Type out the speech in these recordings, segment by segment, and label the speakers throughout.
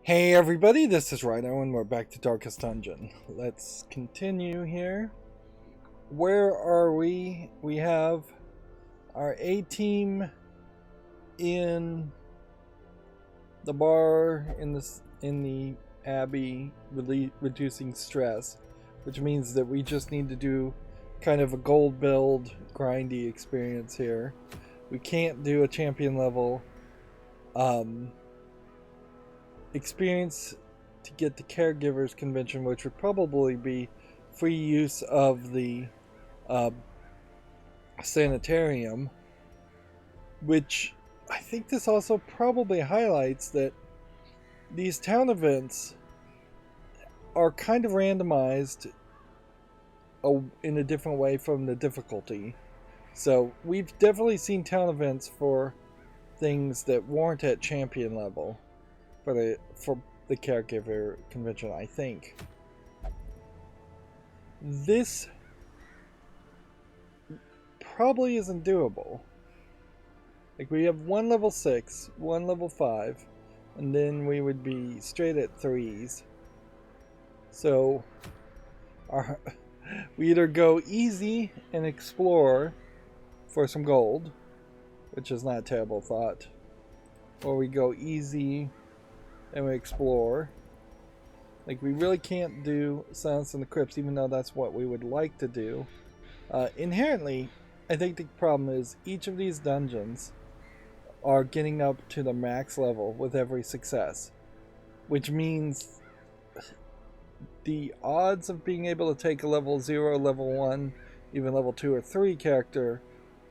Speaker 1: Hey everybody, this is Rydo and we're back to Darkest Dungeon. Let's continue here. Where are we? We have our A team in the bar in the Abbey reducing stress, which means that we just need to do kind of a gold build grindy experience here. We can't do a champion level experience to get the caregivers convention, which would probably be free use of the sanitarium, which I think this also probably highlights that these town events are kind of randomized in a different way from the difficulty. So we've definitely seen town events for things that weren't at champion level for the caregiver convention, I think. This probably isn't doable. Like, we have one level 6, one level 5, and then we would be straight at 3s. So we either go easy and explore for some gold, which is not a terrible thought, or we go easy and we explore. Like, we really can't do Silence in the Crypts, even though that's what we would like to do. Inherently, I think the problem is each of these dungeons are getting up to the max level with every success, which means the odds of being able to take a level 0, level 1, even level 2 or 3 character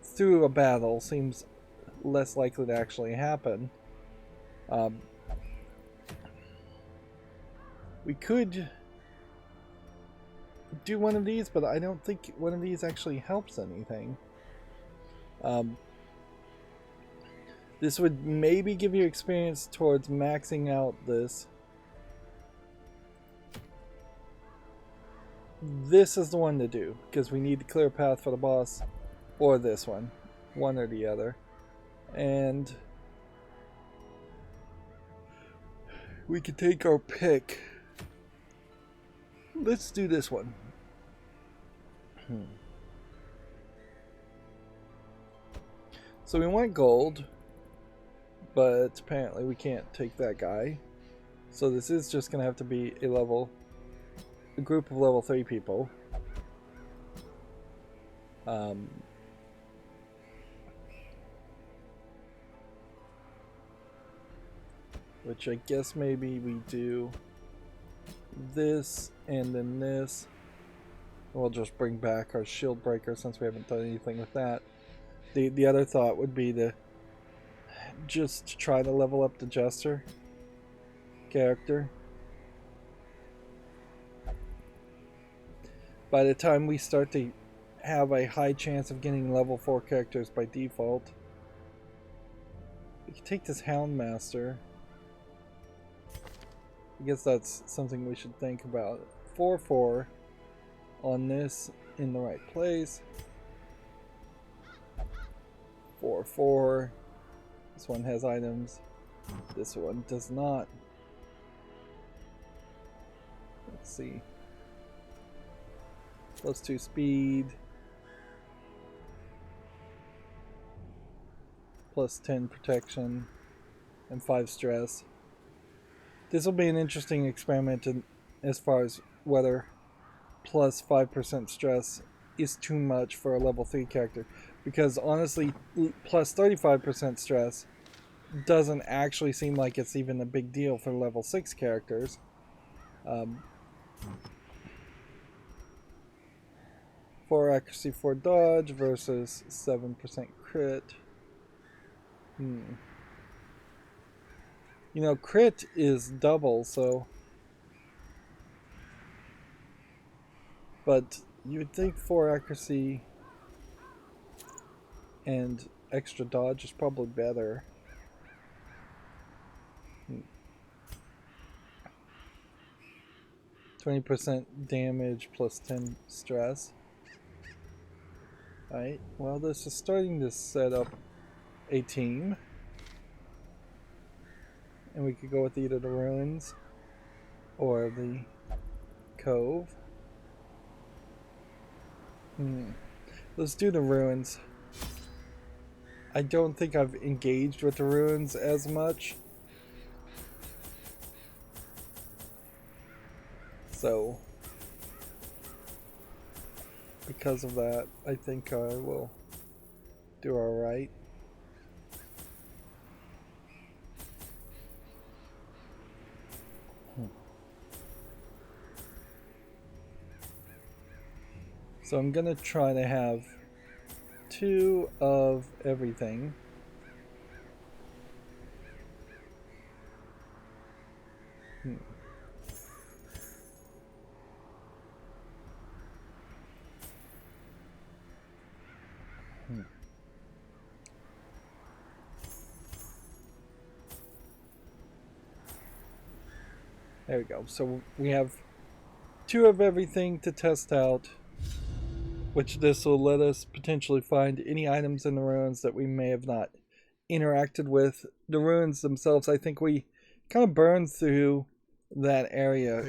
Speaker 1: through a battle seems less likely to actually happen. We could do one of these, but I don't think one of these actually helps anything. This would maybe give you experience towards maxing out this. This is the one to do, because we need to clear a path for the boss, or this one or the other. And we could take our pick. Let's do this one. So we want gold, but apparently we can't take that guy. So this is just going to have to be a group of level 3 people. Which I guess maybe we do this and then this. We'll just bring back our shield breaker since we haven't done anything with that. The other thought would be to just try to level up the Jester character. By the time we start to have a high chance of getting level 4 characters by default, we can take this Houndmaster. I guess that's something we should think about. 4/4 on this in the right place. 4/4. This one has items. This one does not. Let's see. +2 speed. +10 protection. And 5 stress. This will be an interesting experiment as far as whether +5% stress is too much for a level 3 character. Because honestly, +35% stress doesn't actually seem like it's even a big deal for level 6 characters. 4 accuracy, 4 dodge versus 7% crit. You know, crit is double, so... But you would think 4 accuracy and extra dodge is probably better. 20% damage +10 stress. Alright, well, this is starting to set up a team. And we could go with either the ruins or the cove. Let's do the ruins. I don't think I've engaged with the ruins as much. So, because of that, I think I will do alright. So I'm gonna try to have 2 of everything. There we go. So we have 2 of everything to test out, which this will let us potentially find any items in the ruins that we may have not interacted with. The ruins themselves, I think we kind of burned through that area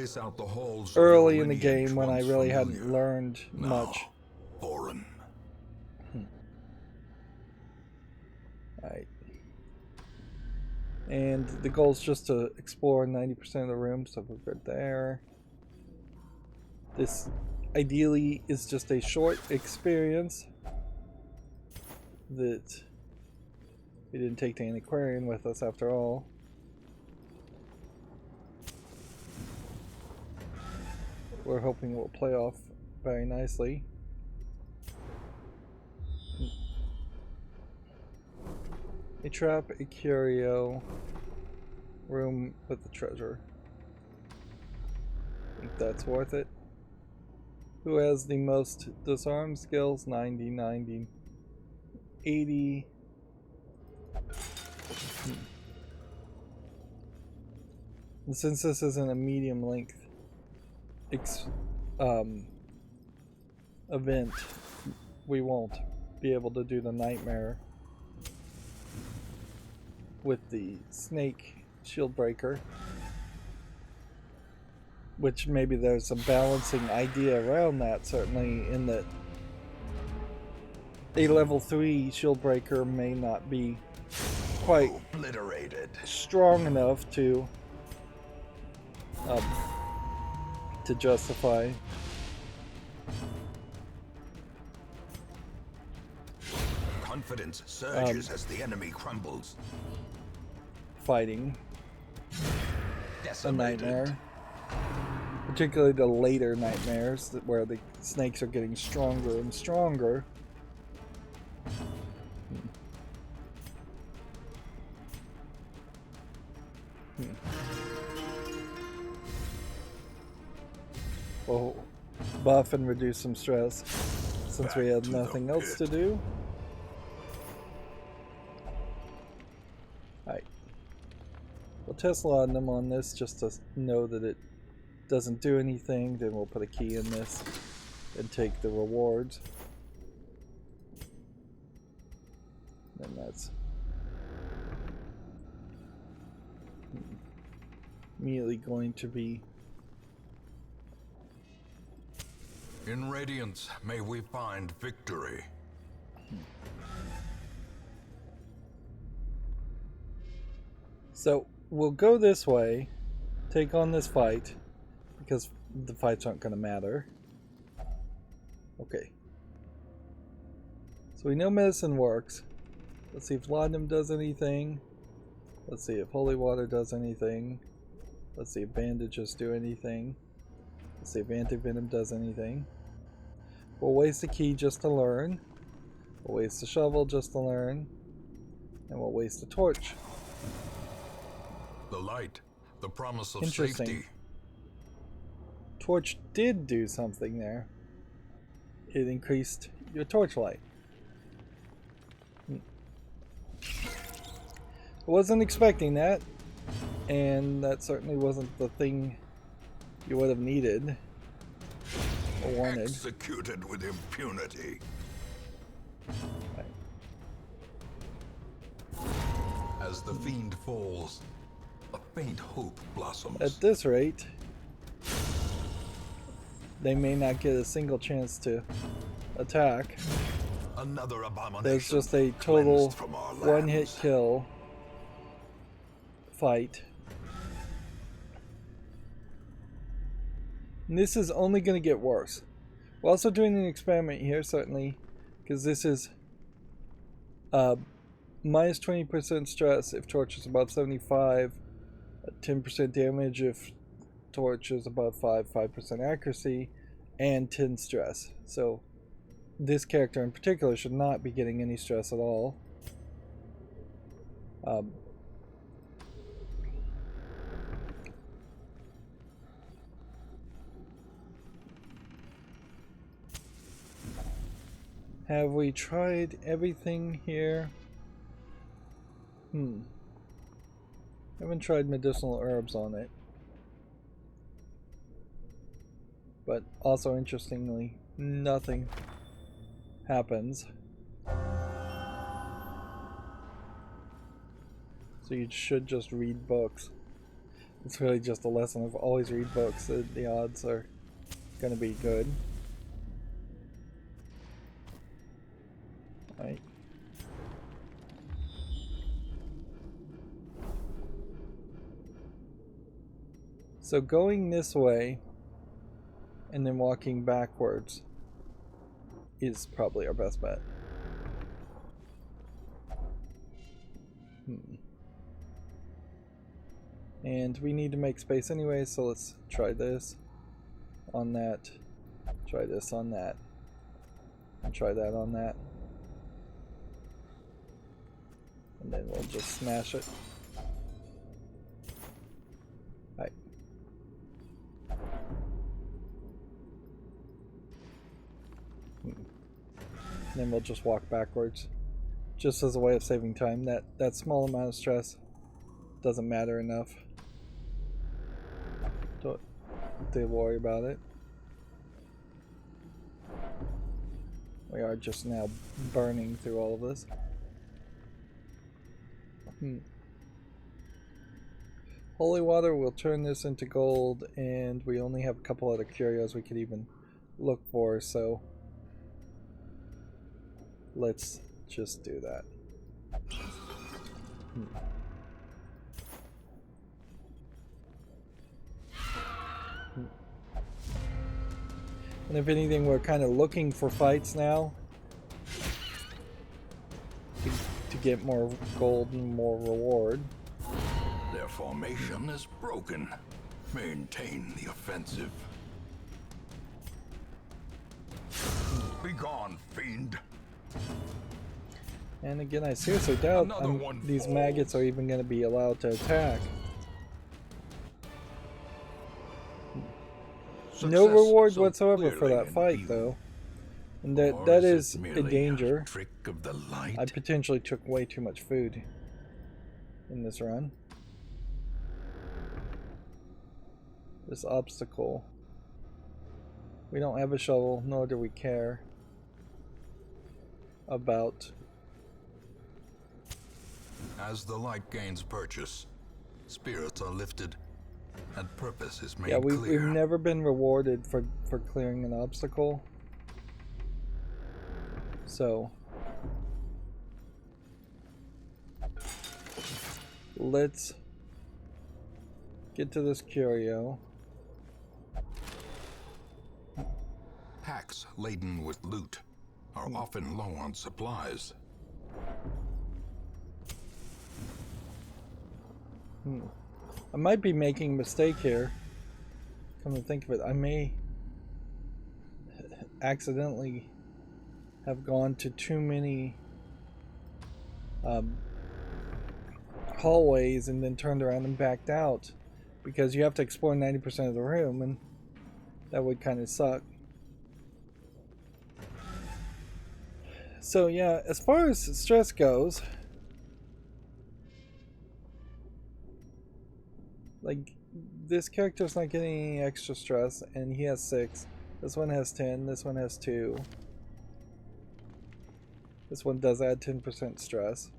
Speaker 1: early in the game when I really hadn't learned much.
Speaker 2: Foreign.
Speaker 1: Alright. And the goal is just to explore 90% of the room, so we're good there. This ideally is just a short experience that we didn't take the antiquarian with us after all. We're hoping it will play off very nicely. A trap, a curio, room with the treasure. I think that's worth it. Who has the most disarm skills? 90, 90, 80. And since this isn't a medium length event, we won't be able to do the nightmare with the snake shield breaker, which maybe there's a balancing idea around that, certainly, in that a level 3 shield breaker may not be quite strong enough to justify
Speaker 2: confidence surges as the enemy crumbles.
Speaker 1: Fighting
Speaker 2: Decimated.
Speaker 1: a nightmare, particularly the later nightmares where the snakes are getting stronger and stronger. We'll buff and reduce some stress since we have nothing else to do. Alright. We'll test laudanum on this just to know that it doesn't do anything. Then we'll put a key in this and take the rewards. And that's immediately going to be.
Speaker 2: In radiance, may we find victory.
Speaker 1: So we'll go this way, take on this fight, because the fights aren't going to matter. Okay. So we know medicine works. Let's see if laudanum does anything. Let's see if holy water does anything. Let's see if bandages do anything. Let's see if anti-venom does anything. We'll waste a key just to learn. We'll waste a shovel just to learn. And we'll waste a torch.
Speaker 2: The light, the promise of
Speaker 1: Interesting.
Speaker 2: safety.
Speaker 1: Torch did do something there. It increased your torchlight. I wasn't expecting that, and that certainly wasn't the thing you would have needed or wanted.
Speaker 2: Executed with impunity.
Speaker 1: Right.
Speaker 2: As the fiend falls, A faint hope blossoms.
Speaker 1: At this rate, they may not get a single chance to attack.
Speaker 2: Another abomination.
Speaker 1: There's just a total
Speaker 2: cleansed from our
Speaker 1: one-hit
Speaker 2: lands.
Speaker 1: kill fight. And this is only going to get worse. We're also doing an experiment here, certainly, because this is minus 20% stress if torch is above 75, 10% damage if torch is above 5% accuracy, and 10 stress. So this character in particular should not be getting any stress at all. Have we tried everything here? Haven't tried medicinal herbs on it. But also interestingly, nothing happens. So you should just read books. It's really just a lesson of always read books. The odds are going to be good. Right. So going this way and then walking backwards is probably our best bet. And we need to make space anyway, so let's try this on that, try this on that, and try that on that. And then we'll just smash it. Right. And then we'll just walk backwards. Just as a way of saving time. That small amount of stress doesn't matter enough to worry about it. We are just now burning through all of this. Holy water will turn this into gold, and we only have a couple other curios we could even look for, so let's just do that. And if anything, we're kind of looking for fights now to get more gold and more reward.
Speaker 2: Their formation is broken. Maintain the offensive. Begone, fiend.
Speaker 1: And again, I seriously doubt these maggots are even going to be allowed to attack. No reward whatsoever for that fight, though. And that is a danger.
Speaker 2: Trick of the light?
Speaker 1: I potentially took way too much food in this run. This obstacle. We don't have a shovel, nor do we care about.
Speaker 2: As the light gains purchase, spirits are lifted, and purpose is made clear.
Speaker 1: We've never been rewarded for clearing an obstacle. So let's get to this curio.
Speaker 2: Packs laden with loot are often low on supplies.
Speaker 1: I might be making a mistake here. Come to think of it, I may accidentally have gone to too many hallways and then turned around and backed out, because you have to explore 90% of the room, and that would kind of suck. So yeah, as far as stress goes, like, this character's not getting any extra stress, and he has 6. This one has 10, this one has 2. This one does add 10% stress.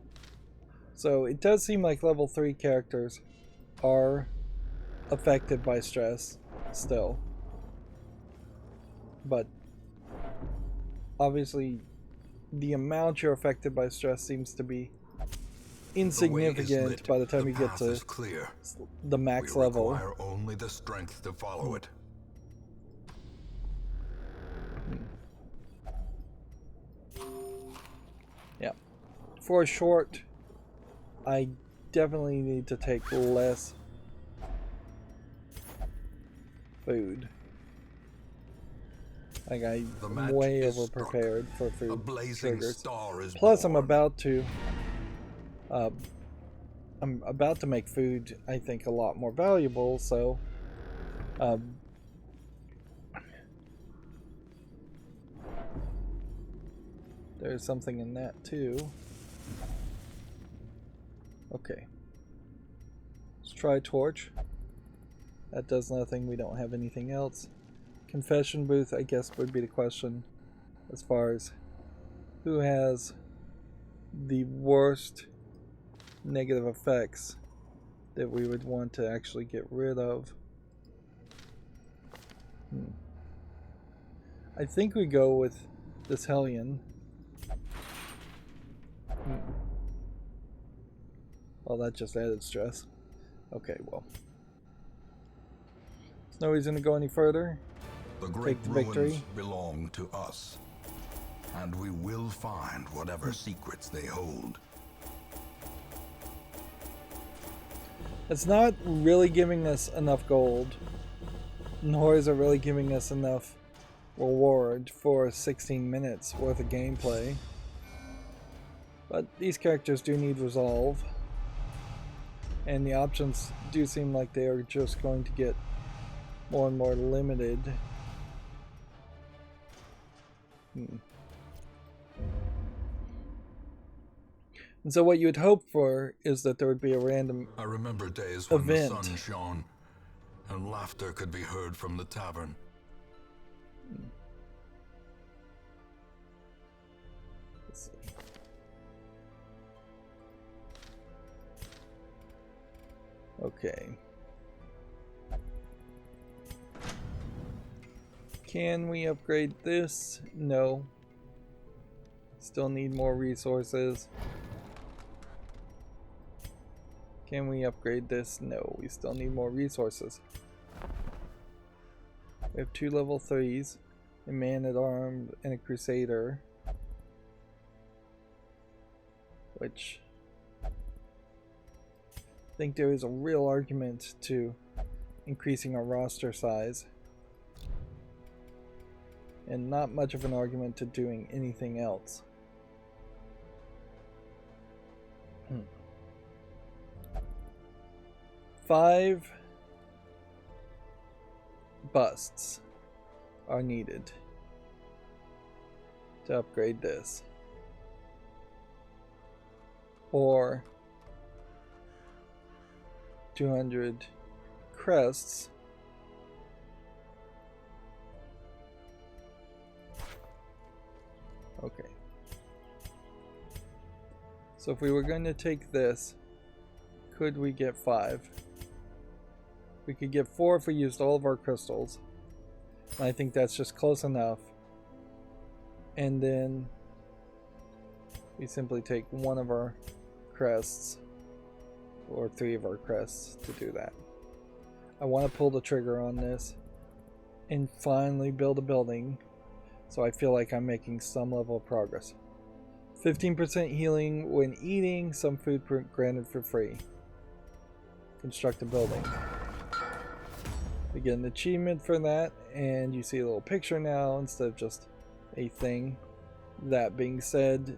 Speaker 1: So it does seem like level 3 characters are affected by stress still, but obviously the amount you're affected by stress seems to be insignificant by the time you get to the max level.
Speaker 2: We require only the strength to follow it.
Speaker 1: Yeah. For a short, I definitely need to take less food. Like, I'm way over prepared for food triggers. Plus, I'm about to make food, I think, a lot more valuable, so there's something in that too. Okay. Let's try torch. That does nothing. We don't have anything else. Confession booth, I guess, would be the question as far as who has the worst negative effects that we would want to actually get rid of. I think we go with this Hellion. Well, that just added stress. Okay, well. There's no reason to go any further.
Speaker 2: The great ruins belong to us, and we will find whatever secrets they hold.
Speaker 1: It's not really giving us enough gold, nor is it really giving us enough reward for 16 minutes worth of gameplay. But these characters do need resolve, and the options do seem like they are just going to get more and more limited. And so what you would hope for is that there would be a random
Speaker 2: I remember days when
Speaker 1: event.
Speaker 2: The sun shone and laughter could be heard from the tavern.
Speaker 1: Let's see. Okay. Can we upgrade this? No. Still need more resources. Can we upgrade this? No, we still need more resources. We have 2 level 3s, a man-at-arms, and a crusader. Which I think there is a real argument to increasing our roster size. And not much of an argument to doing anything else. 5 busts are needed to upgrade this. Or 200 crests. Okay. So if we were going to take this, could we get 5? We could get 4 if we used all of our crystals. And I think that's just close enough. And then we simply take 1 of our crests, or 3 of our crests, to do that. I want to pull the trigger on this and finally build a building, so I feel like I'm making some level of progress. 15% healing when eating, some food granted for free. Construct a building. We get an achievement for that, and you see a little picture now instead of just a thing. That being said,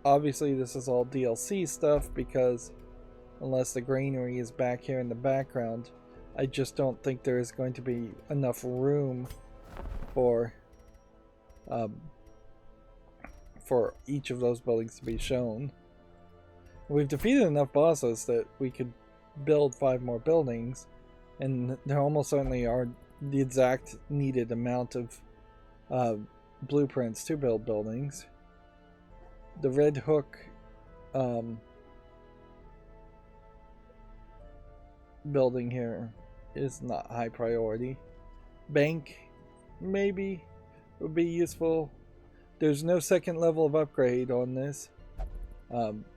Speaker 1: obviously this is all DLC stuff, because unless the granary is back here in the background, I just don't think there is going to be enough room for each of those buildings to be shown. We've defeated enough bosses that we could build 5 more buildings, and there almost certainly are the exact needed amount of blueprints to build buildings. The Red Hook building here is not high priority. Bank, maybe, would be useful. There's no second level of upgrade on this.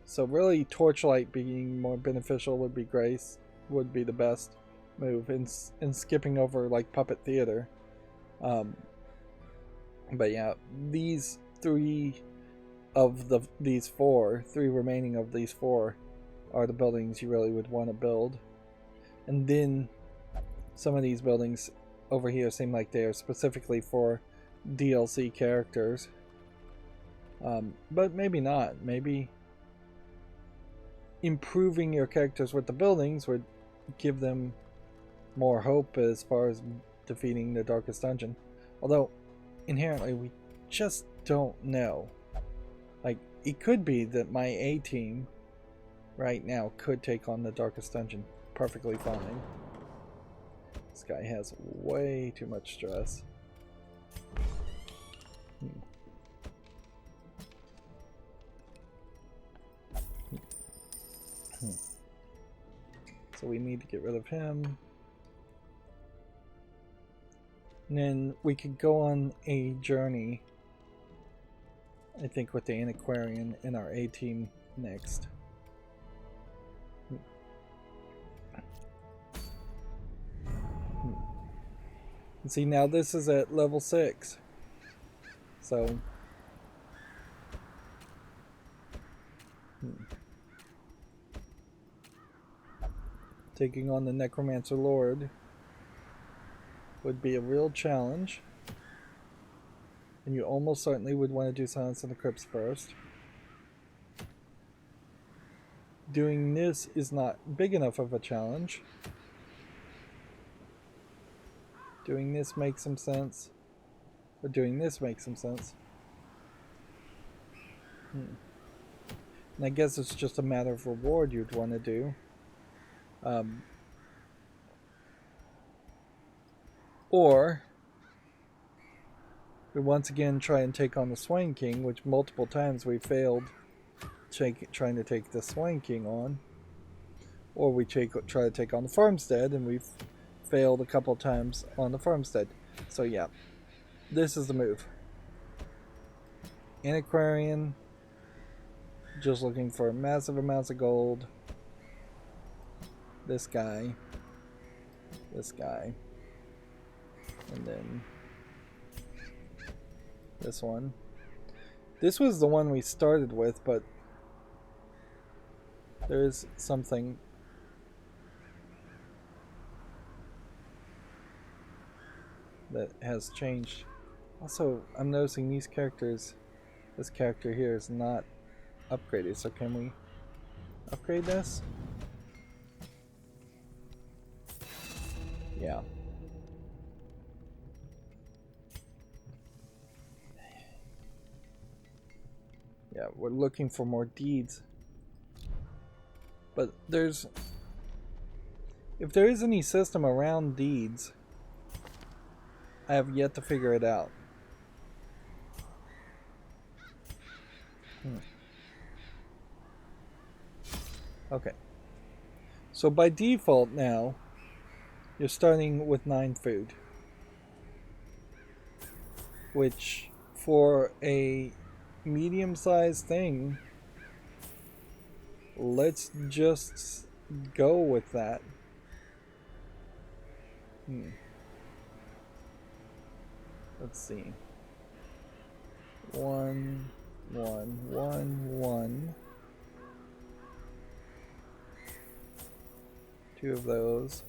Speaker 1: So really torchlight being more beneficial would be would be the best move in skipping over like puppet theater. But yeah, these three remaining of these four are the buildings you really would want to build. And then some of these buildings over here seem like they are specifically for DLC characters. But maybe not. Maybe improving your characters with the buildings would give them more hope as far as defeating the darkest dungeon. Although, inherently, we just don't know. Like, it could be that my A team right now could take on the darkest dungeon perfectly fine. This guy has way too much stress. So we need to get rid of him. And then we could go on a journey, I think, with the Antiquarian in our A team next. And see, now this is at level 6. So taking on the Necromancer Lord would be a real challenge. And you almost certainly would want to do Silence in the Crypts first. Doing this is not big enough of a challenge. Doing this makes some sense. Or doing this makes some sense. And I guess it's just a matter of reward you'd want to do. Or we once again try and take on the Swain King, which multiple times we failed trying to take the Swain King on. Or we try to take on the Farmstead, and we've failed a couple times on the Farmstead. So yeah, this is the move. Antiquarian, just looking for massive amounts of gold. This guy, and then this one. This was the one we started with, but there is something that has changed. Also, I'm noticing these characters, this character here is not upgraded, so can we upgrade this? Yeah. Yeah, we're looking for more deeds. But if there is any system around deeds, I have yet to figure it out. Okay. So by default now, you're starting with 9 food. Which, for a medium-sized thing, let's just go with that. Let's see. 1, 1, 1, 1. 2 of those.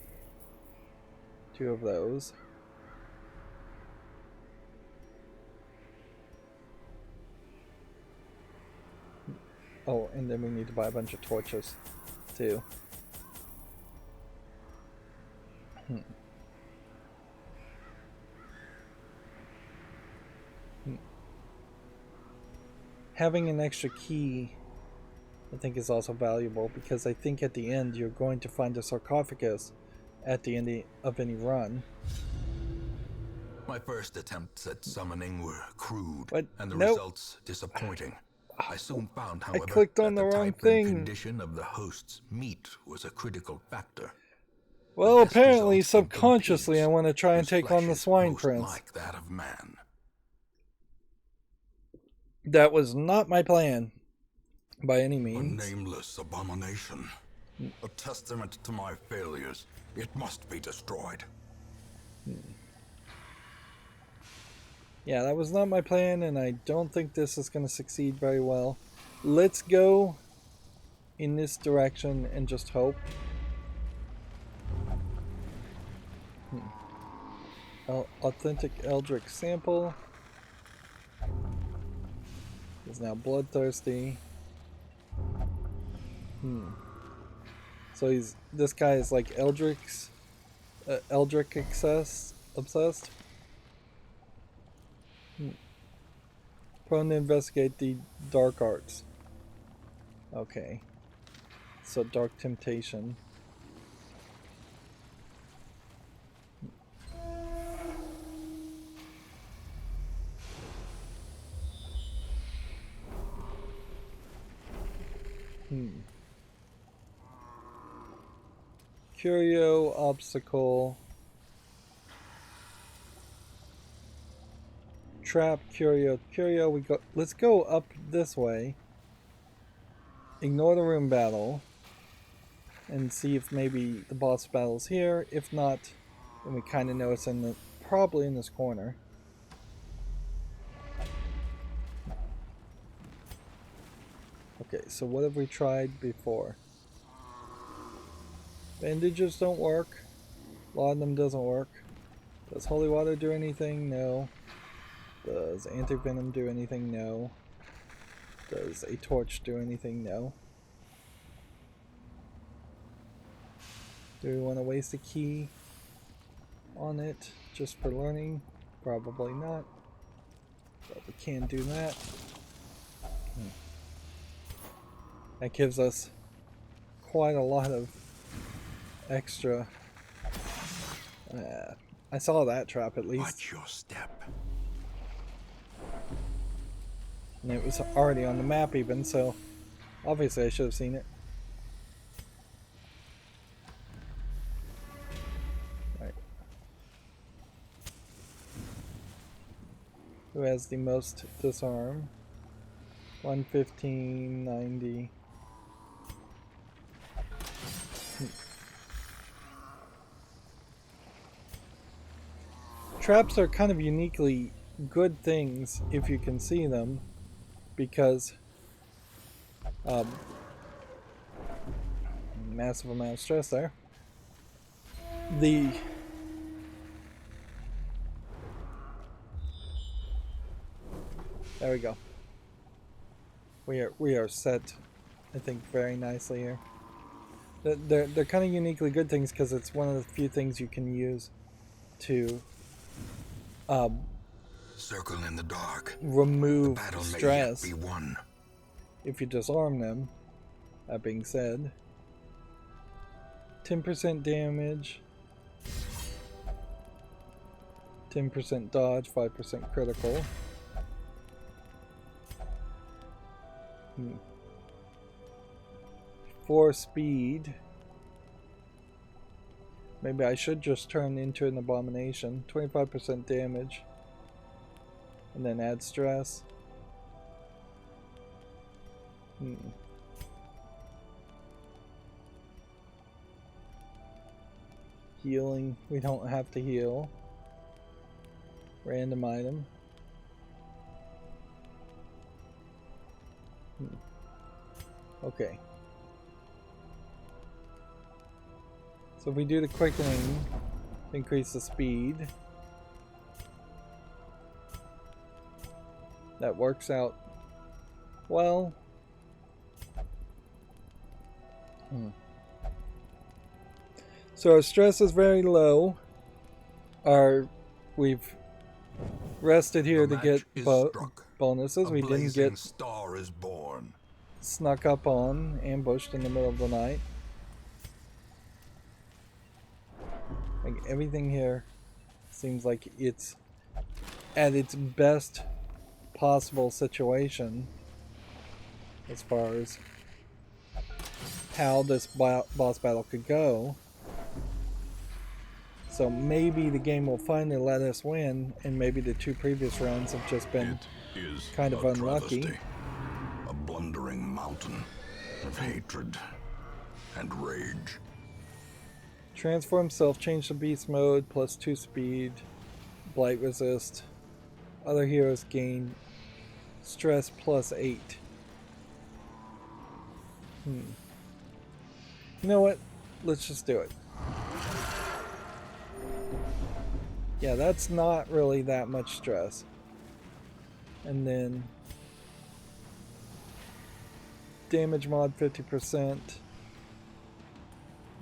Speaker 1: 2 of those. Oh, and then we need to buy a bunch of torches, too. Having an extra key, I think, is also valuable, because I think at the end you're going to find a sarcophagus at the end of any run.
Speaker 2: My first attempts at summoning were crude, and the
Speaker 1: nope.
Speaker 2: results disappointing. I soon found, however,
Speaker 1: I clicked on
Speaker 2: that
Speaker 1: the
Speaker 2: the
Speaker 1: wrong
Speaker 2: type
Speaker 1: thing.
Speaker 2: and condition of the host's meat was a critical factor.
Speaker 1: Well,
Speaker 2: best
Speaker 1: apparently,
Speaker 2: results from
Speaker 1: subconsciously, I
Speaker 2: competes,
Speaker 1: want to try and
Speaker 2: whose
Speaker 1: take
Speaker 2: flesh
Speaker 1: on the
Speaker 2: is
Speaker 1: Swine
Speaker 2: most
Speaker 1: Prince.
Speaker 2: like that of man.
Speaker 1: That was not my plan, by any
Speaker 2: A
Speaker 1: means.
Speaker 2: nameless abomination. A testament to my failures. It must be destroyed.
Speaker 1: Yeah, that was not my plan, and I don't think this is going to succeed very well. Let's go in this direction and just hope. Authentic Eldritch sample is now bloodthirsty. So this guy is like Eldritch obsessed. Prone to investigate the dark arts. Okay. So dark temptation. Curio, obstacle. Trap, curio, we go. Let's go up this way. Ignore the room battle. And see if maybe the boss battle's here. If not, then we kind of know it's probably in this corner. Okay, so what have we tried before? Bandages don't work. Laudanum doesn't work. Does holy water do anything? No. Does anti-venom do anything? No. Does a torch do anything? No. Do we want to waste a key on it just for learning? Probably not. But we can do that. That gives us quite a lot of extra. I saw that trap at least.
Speaker 2: Watch your step.
Speaker 1: And it was already on the map even, so obviously I should have seen it. Right. Who has the most disarm? 115, 90. Traps are kind of uniquely good things if you can see them, because massive amount of stress there. There we go. We are set, I think, very nicely here. They're kind of uniquely good things because it's one of the few things you can use to
Speaker 2: Circle in the dark.
Speaker 1: remove
Speaker 2: The battle
Speaker 1: stress
Speaker 2: may yet be won.
Speaker 1: if you disarm them. That being said, 10% damage, 10% dodge, 5% critical. 4 speed. Maybe I should just turn into an abomination. 25% damage. And then add stress. Healing. We don't have to heal. Random item. Okay. So if we do the quickening, increase the speed. That works out well. So our stress is very low. We've rested here to get bonuses. We didn't get
Speaker 2: star is born.
Speaker 1: Snuck up on, ambushed in the middle of the night. Like everything here seems like it's at its best possible situation as far as how this boss battle could go. So maybe the game will finally let us win, and maybe the 2 previous runs have just been kind of unlucky.
Speaker 2: Travesty, a blundering mountain of hatred and rage.
Speaker 1: Transform self, change to beast mode, +2 speed, blight resist. Other heroes gain stress +8. You know what? Let's just do it. Yeah, that's not really that much stress. And then damage mod 50%,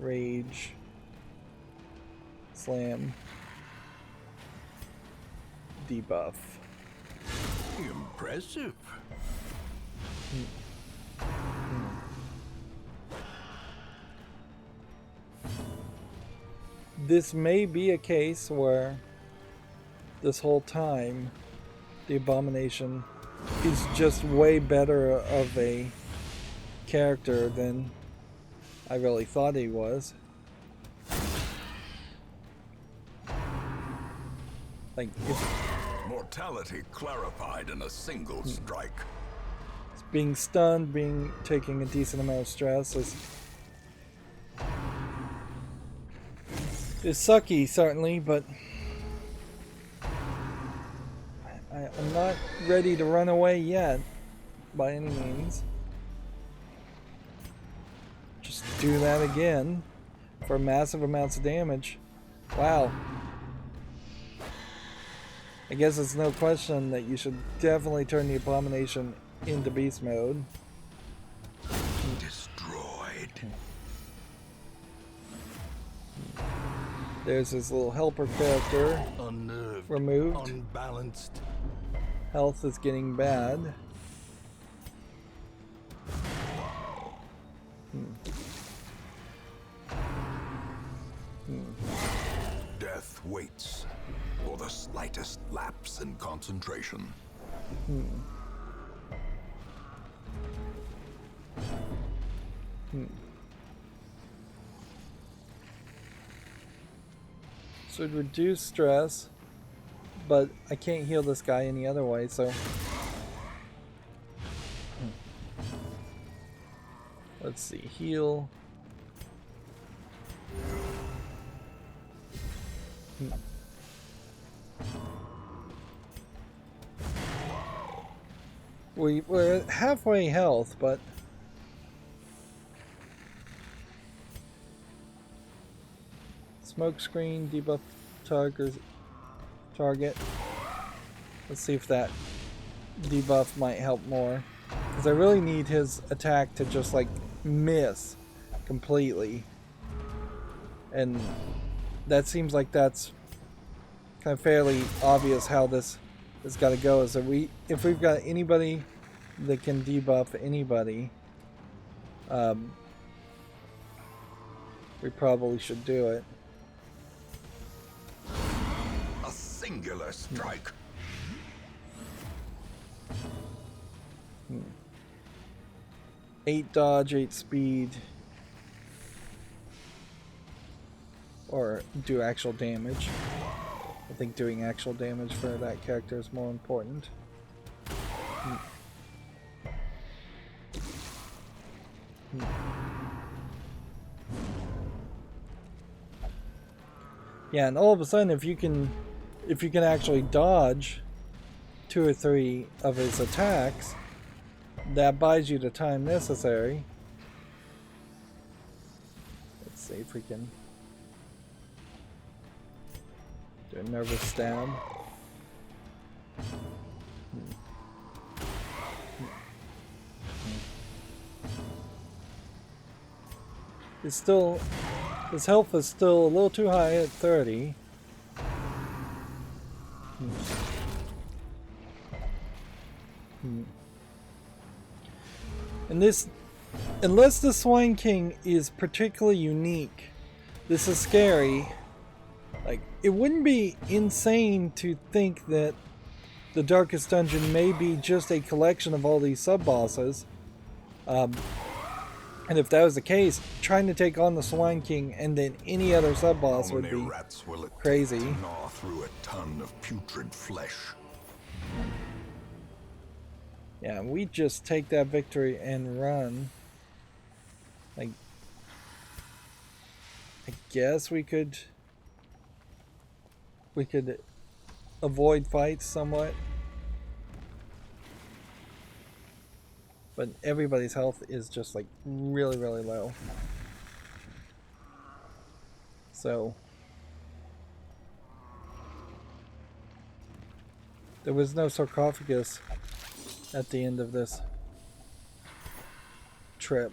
Speaker 1: rage, slam, debuff.
Speaker 2: Impressive.
Speaker 1: This may be a case where this whole time the Abomination is just way better of a character than I really thought he was. Like,
Speaker 2: Mortality clarified in a single strike.
Speaker 1: being stunned, taking a decent amount of stress is sucky, certainly, but I'm not ready to run away yet, by any means. Just do that again for massive amounts of damage. Wow. I guess it's no question that you should definitely turn the Abomination into beast mode.
Speaker 2: Destroyed.
Speaker 1: There's his little helper character.
Speaker 2: Unnerved.
Speaker 1: Removed.
Speaker 2: Unbalanced.
Speaker 1: Health is getting bad.
Speaker 2: Death waits for the slightest lapse in concentration.
Speaker 1: Should reduce stress, but I can't heal this guy any other way, so let's see, heal. We're at halfway health, but smoke screen, debuff target. Let's see if that debuff might help more, because I really need his attack to just like miss completely, and that seems like that's kind of fairly obvious how this has got to go. Is that if we've got anybody that can debuff anybody, we probably should do it.
Speaker 2: A singular strike.
Speaker 1: 8 dodge, 8 speed, or do actual damage. I think doing actual damage for that character is more important. Yeah, and all of a sudden, if you can actually dodge 2 or 3 of his attacks, that buys you the time necessary. Let's see if we can do a nervous stab. It's still, his health is still a little too high at 30. And this, unless the Swine King is particularly unique, this is scary. Like, it wouldn't be insane to think that the Darkest Dungeon may be just a collection of all these sub-bosses. And if that was the case, trying to take on the Swine King and then any other sub-boss would be
Speaker 2: rats will it
Speaker 1: crazy.
Speaker 2: Take to gnaw through a ton of putrid flesh.
Speaker 1: Yeah, we just take that victory and run. Like, I guess we could avoid fights somewhat. But everybody's health is just like really, really low. So there was no sarcophagus at the end of this trip.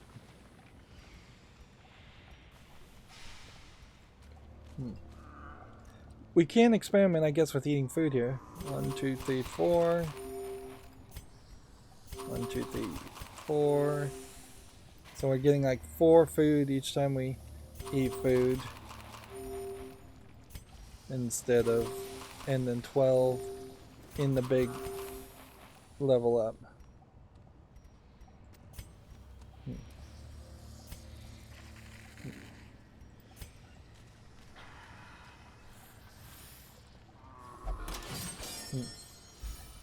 Speaker 1: We can experiment, I guess, with eating food here. 1, 2, 3, 4. 1, 2, 3, 4. So we're getting like 4 food each time we eat food. Instead of, and then 12 in the big level up.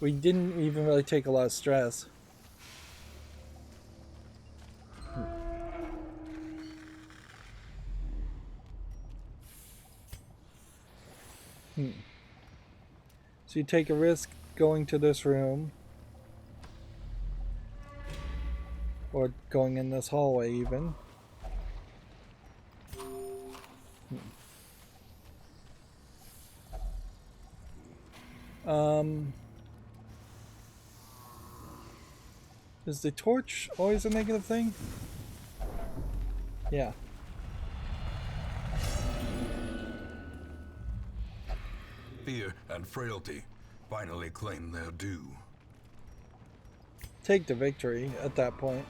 Speaker 1: We didn't even really take a lot of stress. So you take a risk going to this room. Or going in this hallway even. Is the torch always a negative thing? Yeah.
Speaker 2: Fear and frailty finally claim their due.
Speaker 1: Take the victory at that point.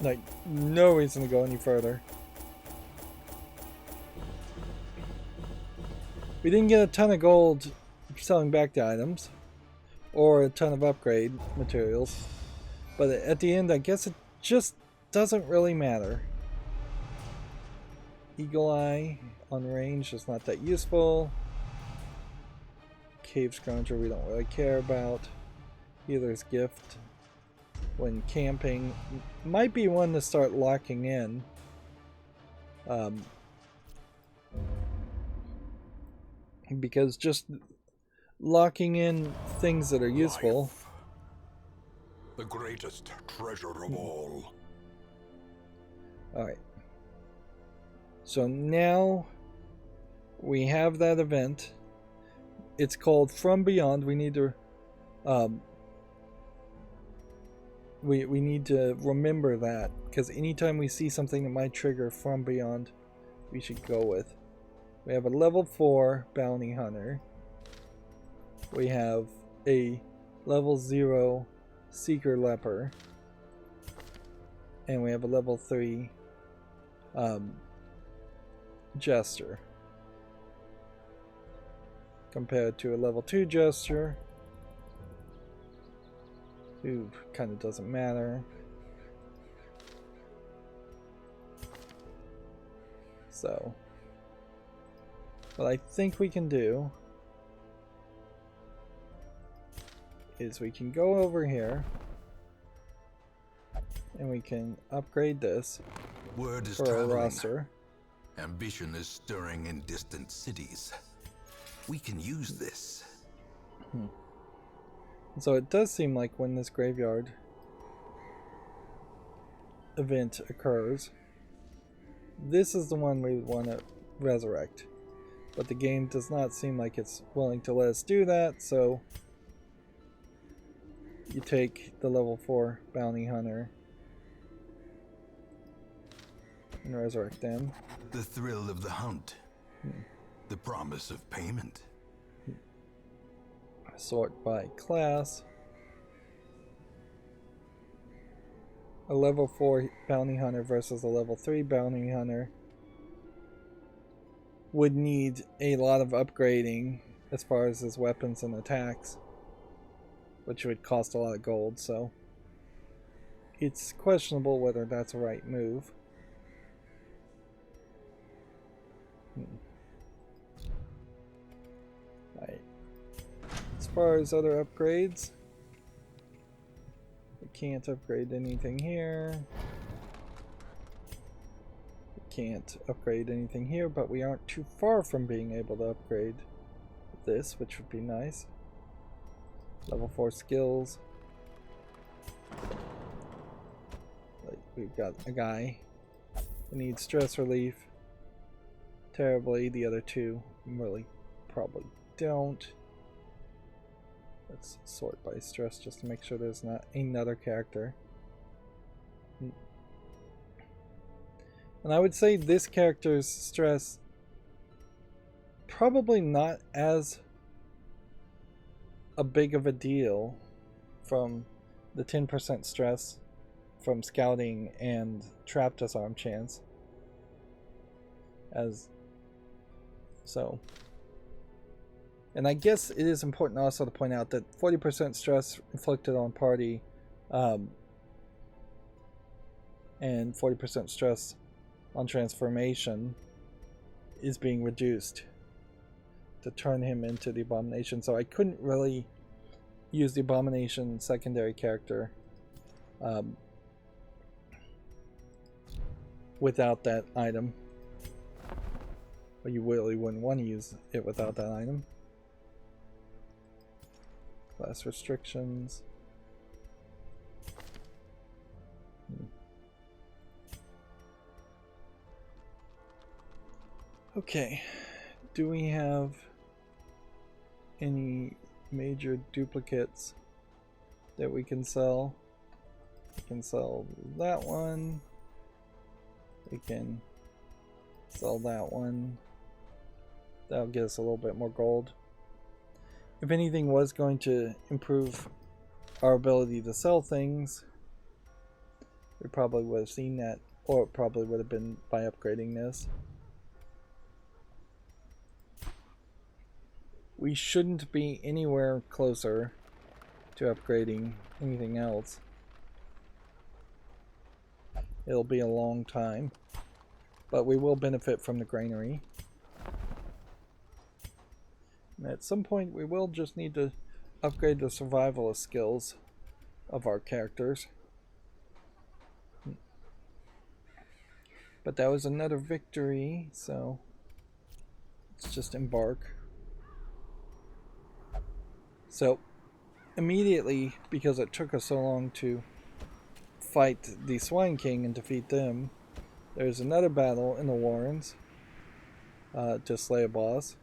Speaker 1: Like, no reason to go any further. We didn't get a ton of gold selling back the items. Or a ton of upgrade materials. But at the end, I guess it just doesn't really matter. Eagle Eye on range is not that useful. Cave Scrounger we don't really care about. Healer's Gift when camping might be one to start locking in. Because just locking in things that are useful.
Speaker 2: Life, the greatest treasure of all.
Speaker 1: Alright. So now we have that event. It's called From Beyond. We need to we need to remember that, because anytime we see something that might trigger From Beyond, we should go with. We have a level 4 bounty hunter. We have a level 0 seeker leper. And we have a level 3 jester. Compared to a level 2 jester, who kind of doesn't matter. So, what I think we can do is we can go over here and we can upgrade this
Speaker 2: Word is
Speaker 1: for our
Speaker 2: traveling.
Speaker 1: roster.
Speaker 2: Ambition is stirring in distant cities. We can use this.
Speaker 1: So it does seem like when this graveyard event occurs, this is the one we want to resurrect. But the game does not seem like it's willing to let us do that, so you take the level 4 bounty hunter and resurrect them.
Speaker 2: The thrill of the hunt. The promise of payment.
Speaker 1: Sort by class. A level 4 bounty hunter versus a level 3 bounty hunter would need a lot of upgrading as far as his weapons and attacks, which would cost a lot of gold, so it's questionable whether that's a right move. Right. As far as other upgrades, we can't upgrade anything here. We can't upgrade anything here, but we aren't too far from being able to upgrade this, which would be nice. Level 4 skills. Like, we've got a guy who needs stress relief terribly. The other two really probably don't. Let's sort by stress just to make sure there's not another character. And I would say this character's stress probably not as a big of a deal from the 10% stress from scouting and trap disarm chance as so. And I guess it is important also to point out that 40% stress inflicted on party and 40% stress on transformation is being reduced to turn him into the abomination. So I couldn't really use the abomination secondary character without that item. But you really wouldn't want to use it without that item. Class restrictions. Okay, do we have any major duplicates that we can sell? We can sell that one. We can sell that one. That'll get us a little bit more gold. If anything was going to improve our ability to sell things, we probably would have seen that, or it probably would have been by upgrading this. We shouldn't be anywhere closer to upgrading anything else. It'll be a long time, but we will benefit from the granary. And at some point we will just need to upgrade the survivalist skills of our characters. But that was another victory, so let's just embark. So immediately, because it took us so long to fight the Swine King and defeat them, there's another battle in the Warrens to slay a boss.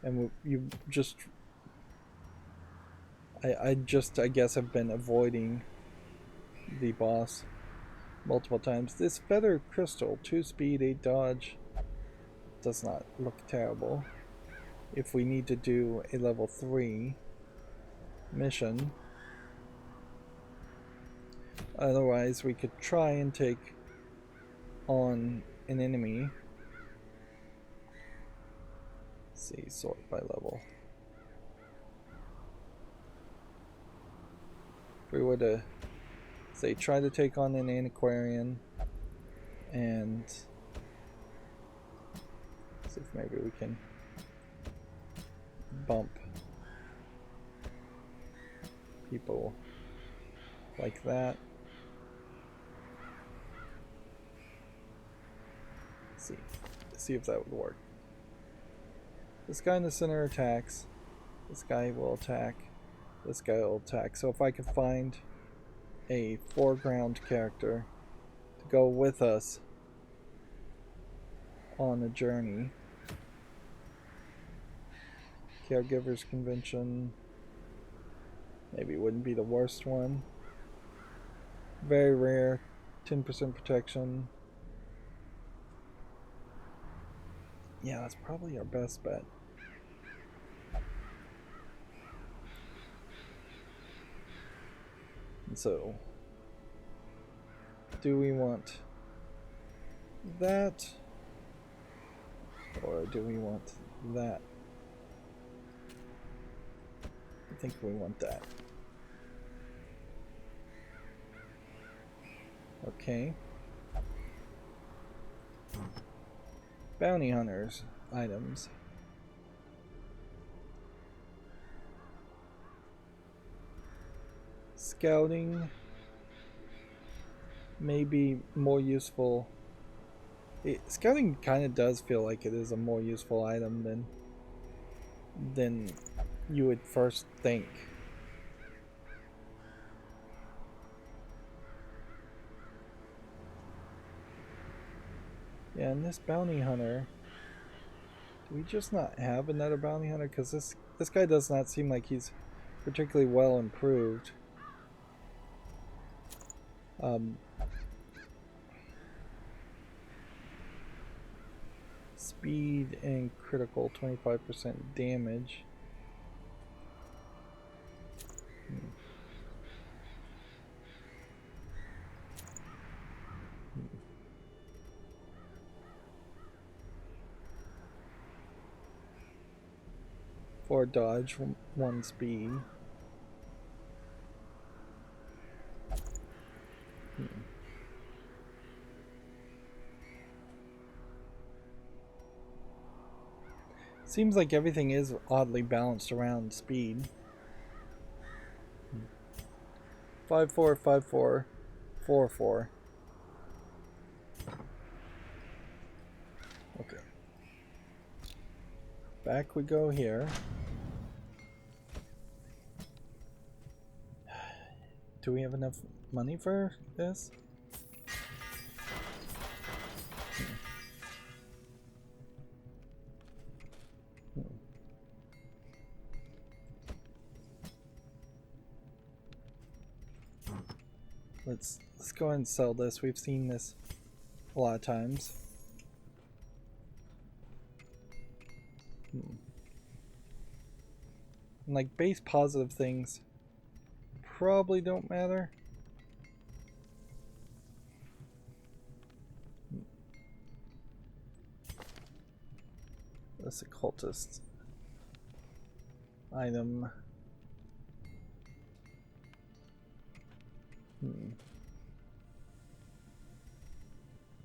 Speaker 1: And you just... I guess have been avoiding the boss multiple times. This feather crystal, 2 speed, 8 dodge, does not look terrible. If we need to do a level 3 mission. Otherwise, we could try and take on an enemy. Let's see, sort by level. If we were to, say, try to take on an antiquarian and see if maybe we can bump people like that. Let's see if that would work. This guy in the center attacks. This guy will attack. This guy will attack. So if I could find a foreground character to go with us on a journey. Caregivers Convention maybe wouldn't be the worst one. Very rare, 10% protection. Yeah, that's probably our best bet. And so, do we want that? Or do we want that? I think we want that. Okay. Bounty hunters items. Scouting may be more useful. Scouting kind of does feel like it is a more useful item than you would first think. Yeah, and this bounty hunter, do we just not have another bounty hunter? Because this guy does not seem like he's particularly well improved. Speed and critical, 25% damage. For dodge, 1 speed. Seems like everything is oddly balanced around speed. 5-4, 5-4, 4-4. Okay. Back we go here. Do we have enough money for this? Let's go ahead and sell this. We've seen this a lot of times. And like base positive things probably don't matter. This occultist item.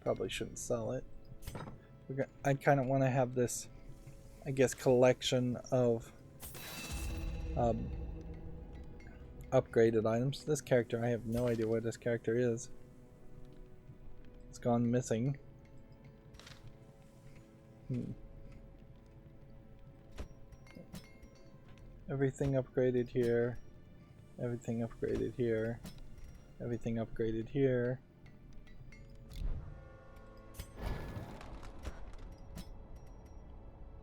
Speaker 1: Probably shouldn't sell it. I kind of want to have this, I guess, collection of upgraded items. This character, I have no idea where this character is. It's gone missing. Everything upgraded here. Everything upgraded here. Everything upgraded here.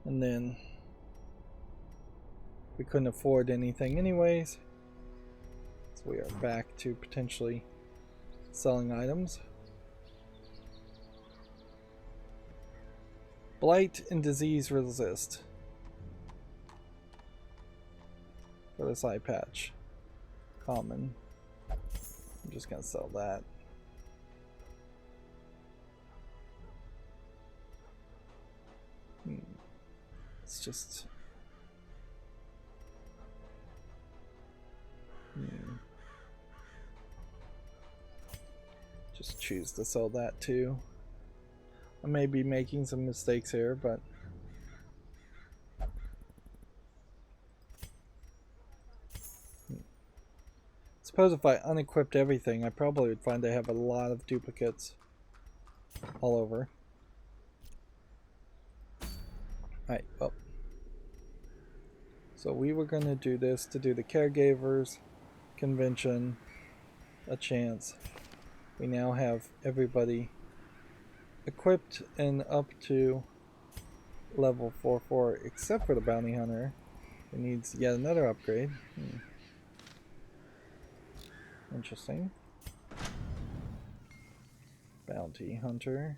Speaker 1: And then we couldn't afford anything anyways. So we are back to potentially selling items. Blight and disease resist. For this eye patch. Common. I'm just gonna sell that. It's just... Just choose to sell that too. I may be making some mistakes here, but... Suppose if I unequipped everything, I probably would find I have a lot of duplicates all over. Alright, well. So we were going to do this to do the caregivers convention a chance. We now have everybody equipped and up to level 4-4 except for the bounty hunter, who needs yet another upgrade. Interesting. Bounty hunter.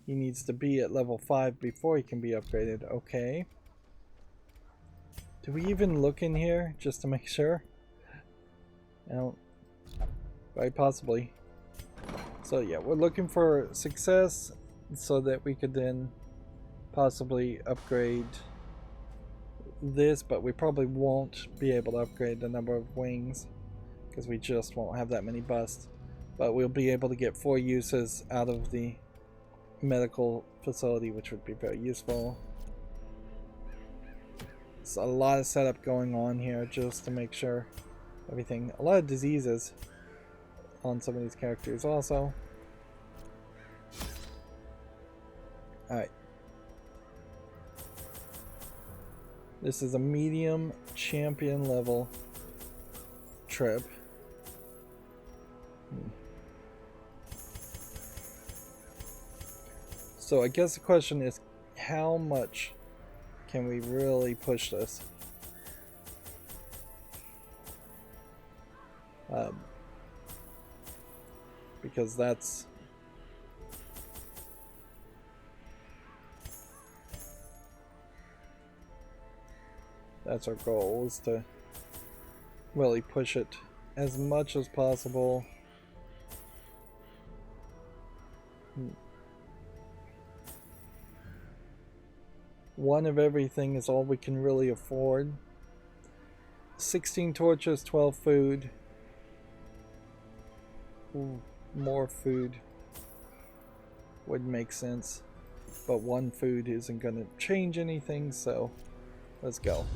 Speaker 1: He needs to be at level 5 before he can be upgraded. Okay. Do we even look in here just to make sure? No. Right, possibly. So yeah, we're looking for success so that we could then possibly upgrade this, but we probably won't be able to upgrade the number of wings. because we just won't have that many busts. But we'll be able to get 4 uses out of the medical facility, which would be very useful. There's a lot of setup going on here just to make sure everything. A lot of diseases on some of these characters also. Alright. This is a medium champion level trip. So I guess the question is, how much can we really push this? Because that's our goal, is to really push it as much as possible. One of everything is all we can really afford. 16 torches, 12 food. Ooh, more food would make sense, but 1 food isn't going to change anything, so let's go.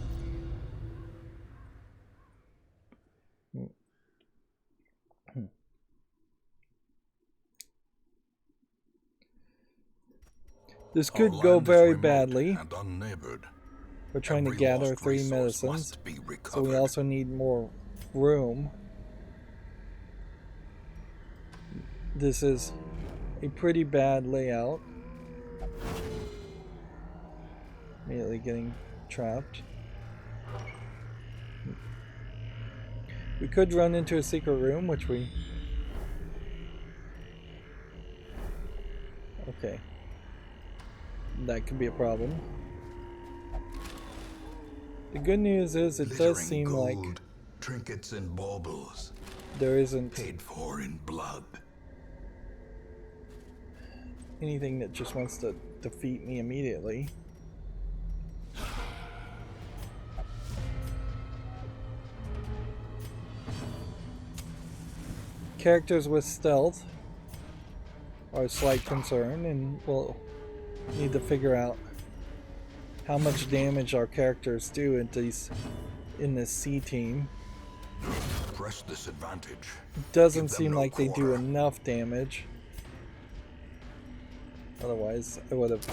Speaker 1: This could go very badly. We're trying to gather 3 medicines, so we also need more room. This is a pretty bad layout. Immediately getting trapped. We could run into a secret room, which we... Okay. That could be a problem. The good news is it does seem like
Speaker 2: trinkets and baubles
Speaker 1: there isn't
Speaker 2: paid for in blood.
Speaker 1: Anything that just wants to defeat me immediately. Characters with stealth are a slight concern, and we'll need to figure out how much damage our characters do in this C team.
Speaker 2: Press this advantage.
Speaker 1: It doesn't seem like they do enough damage. Otherwise, I would have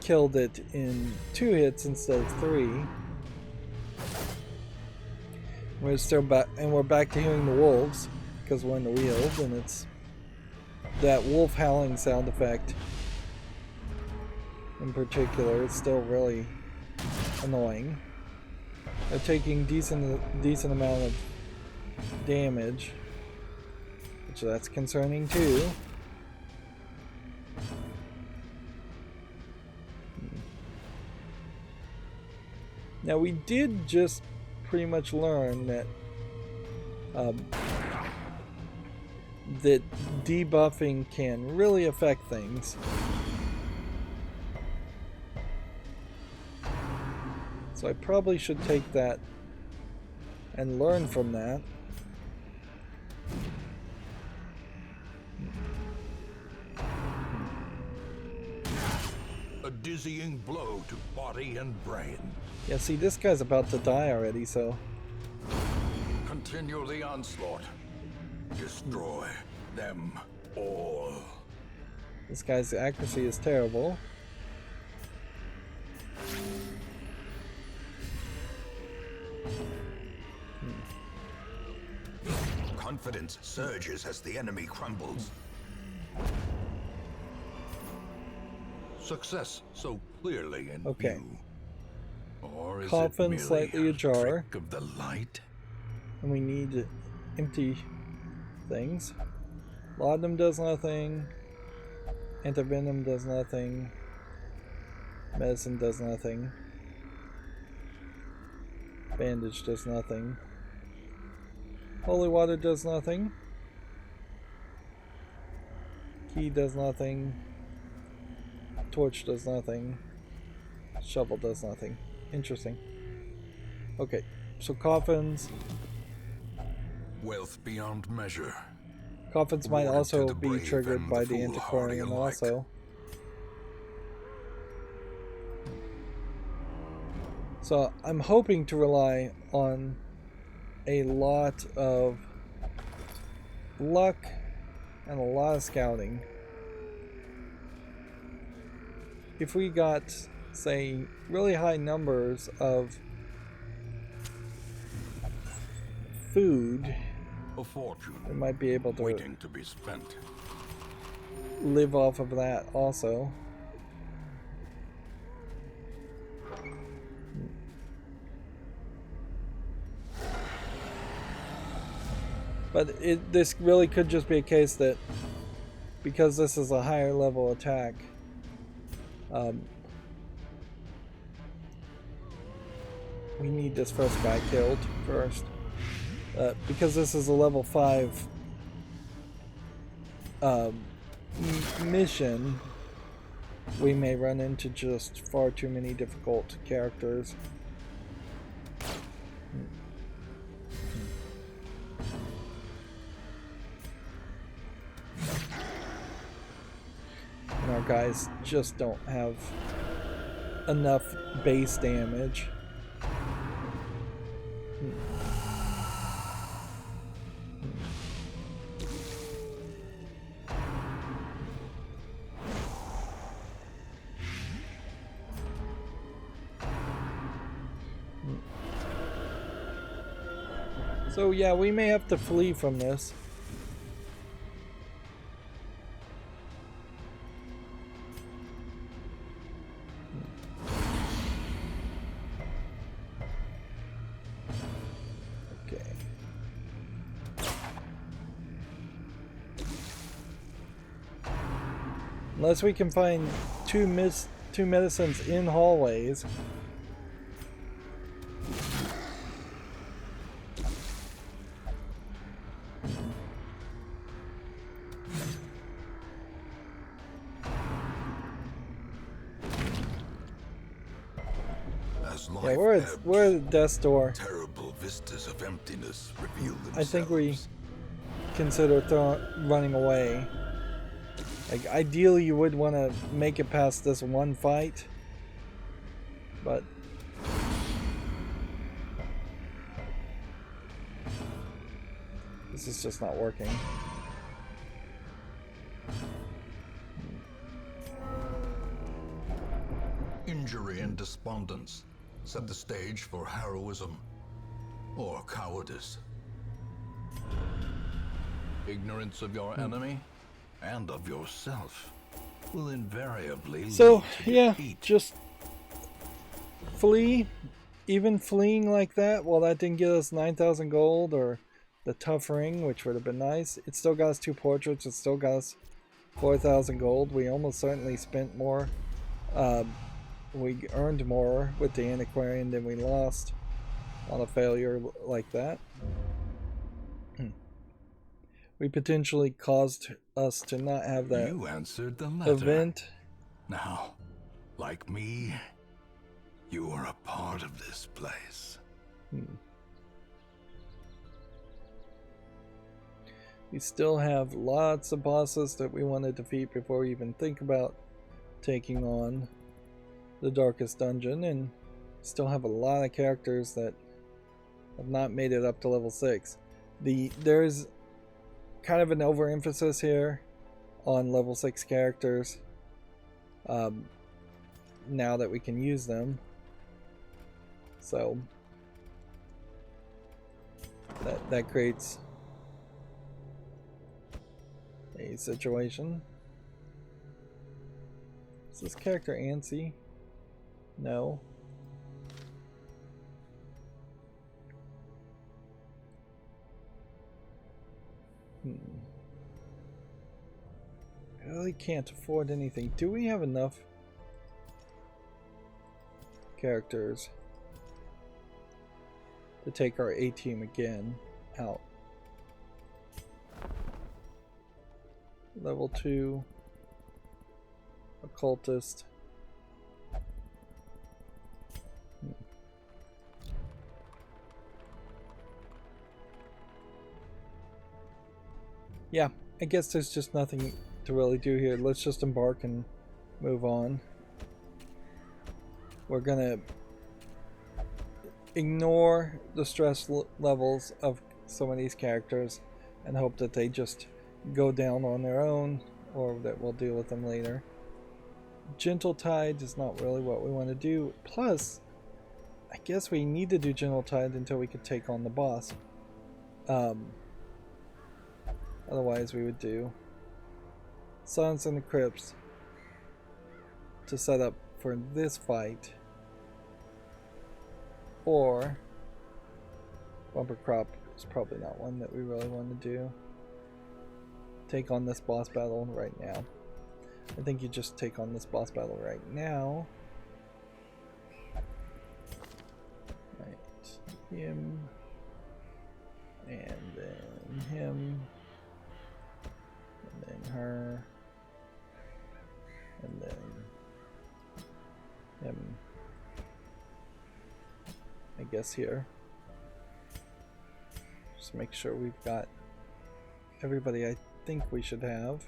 Speaker 1: killed it in 2 hits instead of 3. We're still back, and we're back to hearing the wolves because we're in the Weald, and it's that wolf howling sound effect in particular. It's still really annoying. They're taking decent amount of damage, which that's concerning too. Now we did just pretty much learn that that debuffing can really affect things. So I probably should take that and learn from that.
Speaker 2: A dizzying blow to body and brain.
Speaker 1: Yeah, see, this guy's about to die already, so...
Speaker 2: Continue the onslaught. Destroy them all.
Speaker 1: This guy's accuracy is terrible.
Speaker 2: Confidence surges as the enemy crumbles. Success so clearly in view. Or is
Speaker 1: Coffin
Speaker 2: it
Speaker 1: slightly ajar.
Speaker 2: Trick of the light?
Speaker 1: And we need empty things. Laudanum does nothing. Antivenom does nothing. Medicine does nothing. Bandage does nothing. Holy water does nothing. Key does nothing. Torch does nothing. Shovel does nothing. Interesting. Okay, so coffins.
Speaker 2: wealth beyond measure.
Speaker 1: Coffins might
Speaker 2: Awarded to
Speaker 1: also
Speaker 2: the
Speaker 1: be
Speaker 2: brave
Speaker 1: triggered
Speaker 2: and
Speaker 1: by
Speaker 2: the
Speaker 1: the
Speaker 2: foolhardy
Speaker 1: antiquarian
Speaker 2: alike.
Speaker 1: also. So I'm hoping to rely on a lot of luck and a lot of scouting. If we got, say, really high numbers of food,
Speaker 2: A fortune
Speaker 1: we might be able to
Speaker 2: waiting to be spent.
Speaker 1: live off of that also. But this really could just be a case that because this is a higher level attack, we need this first guy killed first. Because this is a level 5 mission, we may run into just far too many difficult characters. And our guys just don't have enough base damage. So yeah, we may have to flee from this. Okay. Unless we can find two medicines in hallways. Yeah, we're at death's door.
Speaker 2: Terrible vistas of emptiness reveal themselves.
Speaker 1: I think we consider running away. Like, ideally you would want to make it past this one fight, but this is just not working.
Speaker 2: Injury and despondence set the stage for heroism or cowardice. Ignorance of your enemy and of yourself will invariably lead to defeat.
Speaker 1: Just flee. Even fleeing like that, well, that didn't get us 9,000 gold or the tough ring, which would have been nice. It still got us 2 portraits. It still got us 4,000 gold. We almost certainly spent more. We earned more with the antiquarian than we lost on a failure like that. We potentially caused us to not have that
Speaker 2: You answered the letter.
Speaker 1: event.
Speaker 2: Now, like me, you are a part of this place.
Speaker 1: We still have lots of bosses that we want to defeat before we even think about taking on the darkest dungeon, and still have a lot of characters that have not made it up to level 6. There's kind of an overemphasis here on level 6 characters now that we can use them, so that creates a situation. Is this character antsy? No. I really can't afford anything. Do we have enough characters to take our A team again out? Level 2 occultist. yeah, I guess there's just nothing to really do here. Let's just embark and move on. We're gonna ignore the stress levels of some of these characters and hope that they just go down on their own, or that we'll deal with them later. Gentle Tide is not really what we want to do. Plus, I guess we need to do Gentle Tide until we could take on the boss. Otherwise we would do Silence in the Crypts to set up for this fight, or Bumper Crop is probably not one that we really want to do. Take on this boss battle right now. I think you just take on this boss battle right now. Right, him, and then him, and then her, and then him. I guess here. Just make sure we've got everybody I think we should have.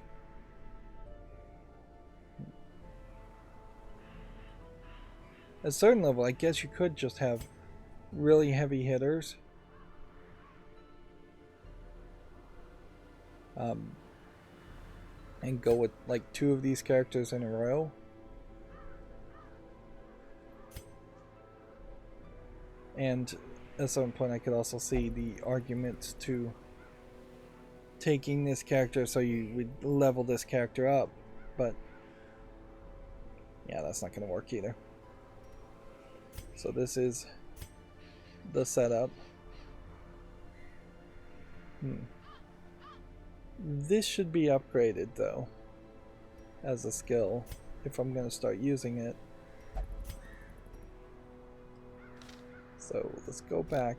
Speaker 1: At a certain level, I guess you could just have really heavy hitters. And go with like 2 of these characters in a row. And at some point I could also see the arguments to taking this character so you would level this character up, but yeah, that's not going to work either. So this is the setup. This should be upgraded though as a skill if I'm going to start using it. So let's go back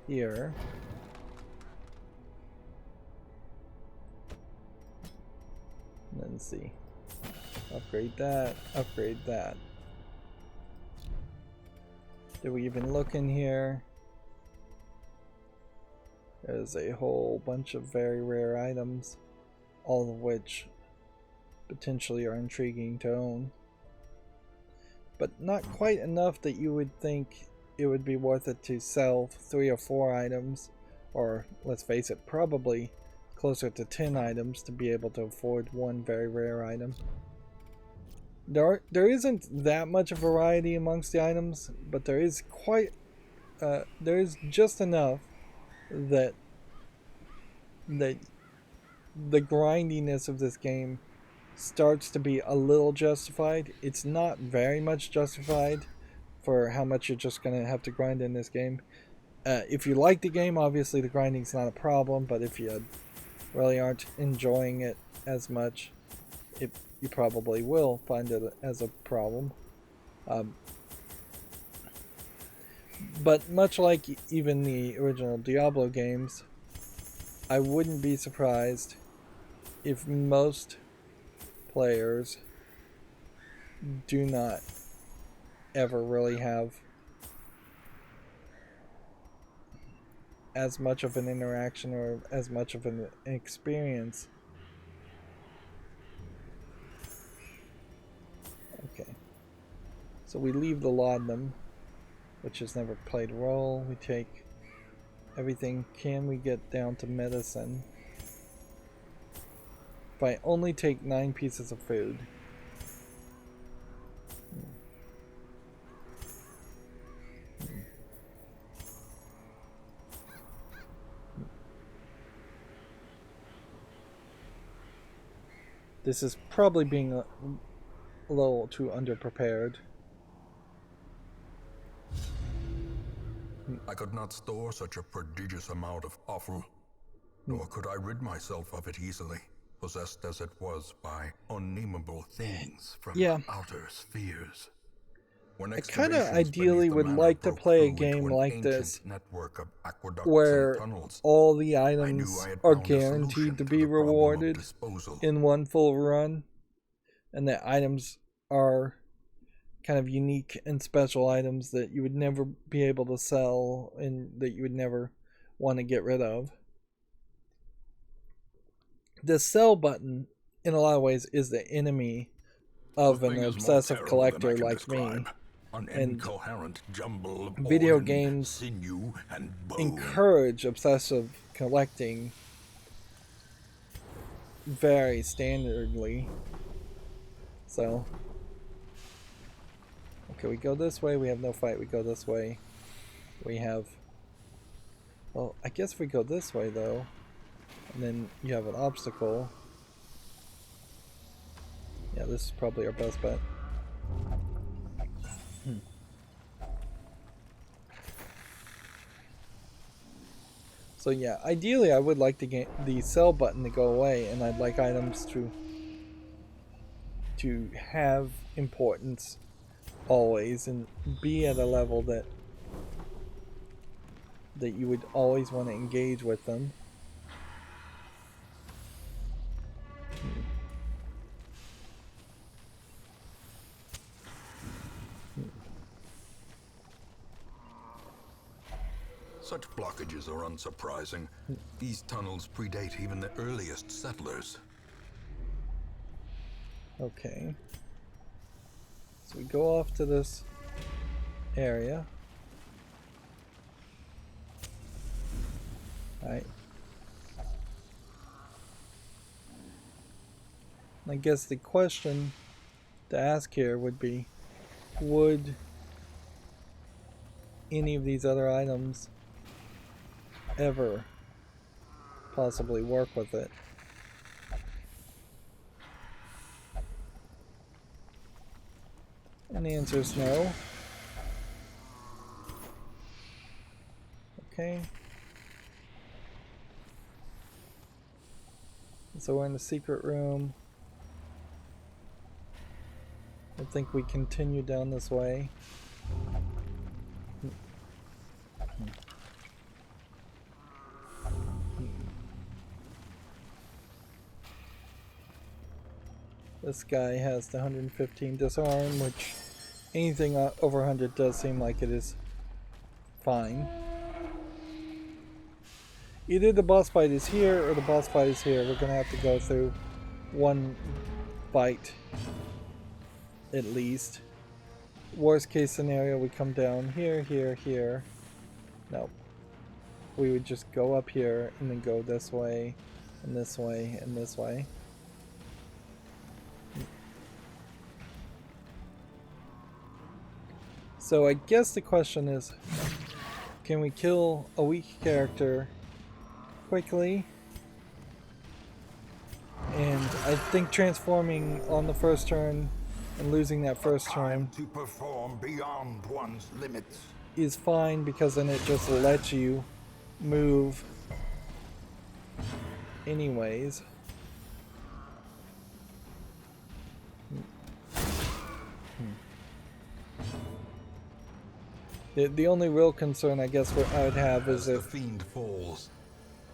Speaker 1: here. And then see. Upgrade that, upgrade that. Did we even look in here? There's a whole bunch of very rare items, all of which potentially are intriguing to own. But not quite enough that you would think it would be worth it to sell 3 or 4 items, or let's face it, probably closer to 10 items to be able to afford one very rare item. There isn't that much variety amongst the items, but there is there is just enough that the grindiness of this game starts to be a little justified. It's not very much justified for how much you're just going to have to grind in this game. If you like the game, obviously the grinding's not a problem, but if you really aren't enjoying it as much, you probably will find it as a problem. But much like even the original Diablo games, I wouldn't be surprised if most players do not ever really have as much of an interaction or as much of an experience. Okay, so we leave the laudanum, which has never played a role. We take everything. Can we get down to medicine? If I only take 9 pieces of food. This is probably being a little too underprepared.
Speaker 2: I could not store such a prodigious amount of offal, nor could I rid myself of it easily, possessed as it was by unnameable things from outer spheres. I
Speaker 1: kind of ideally would like to play a game like this where all the items are guaranteed to be rewarded in one full run, and the items are kind of unique and special items that you would never be able to sell and that you would never want to get rid of. the sell button, in a lot of ways, is the enemy of an obsessive collector like me.
Speaker 2: An
Speaker 1: and
Speaker 2: incoherent jumble of
Speaker 1: video
Speaker 2: organ,
Speaker 1: games
Speaker 2: sinew, and bone.
Speaker 1: encourage obsessive collecting very standardly. So, okay, we go this way, we have no fight, we go this way. We have, well, I guess we go this way though, and then you have an obstacle. Yeah, this is probably our best bet. So yeah, ideally I would like to get the sell button to go away, and I'd like items to have importance always and be at a level that you would always want to engage with them.
Speaker 2: Such blockages are unsurprising. These tunnels predate even the earliest settlers.
Speaker 1: Okay. So we go off to this area. Alright. I guess the question to ask here would be, would any of these other items ever possibly work with it? And the answer is no. Okay. So we're in the secret room. I think we continue down this way. This guy has the 115 disarm, which anything over 100 does seem like it is fine. Either the boss fight is here or the boss fight is here. We're going to have to go through one fight at least. Worst case scenario, we come down here, here, here. No. We would just go up here and then go this way, and this way, and this way. So I guess the question is, can we kill a weak character quickly? And I think transforming on the first turn and losing that first turn
Speaker 2: to perform beyond one's limits
Speaker 1: is fine, because then it just lets you move anyways. The only real concern, I guess, what I would have is
Speaker 2: the fiend falls,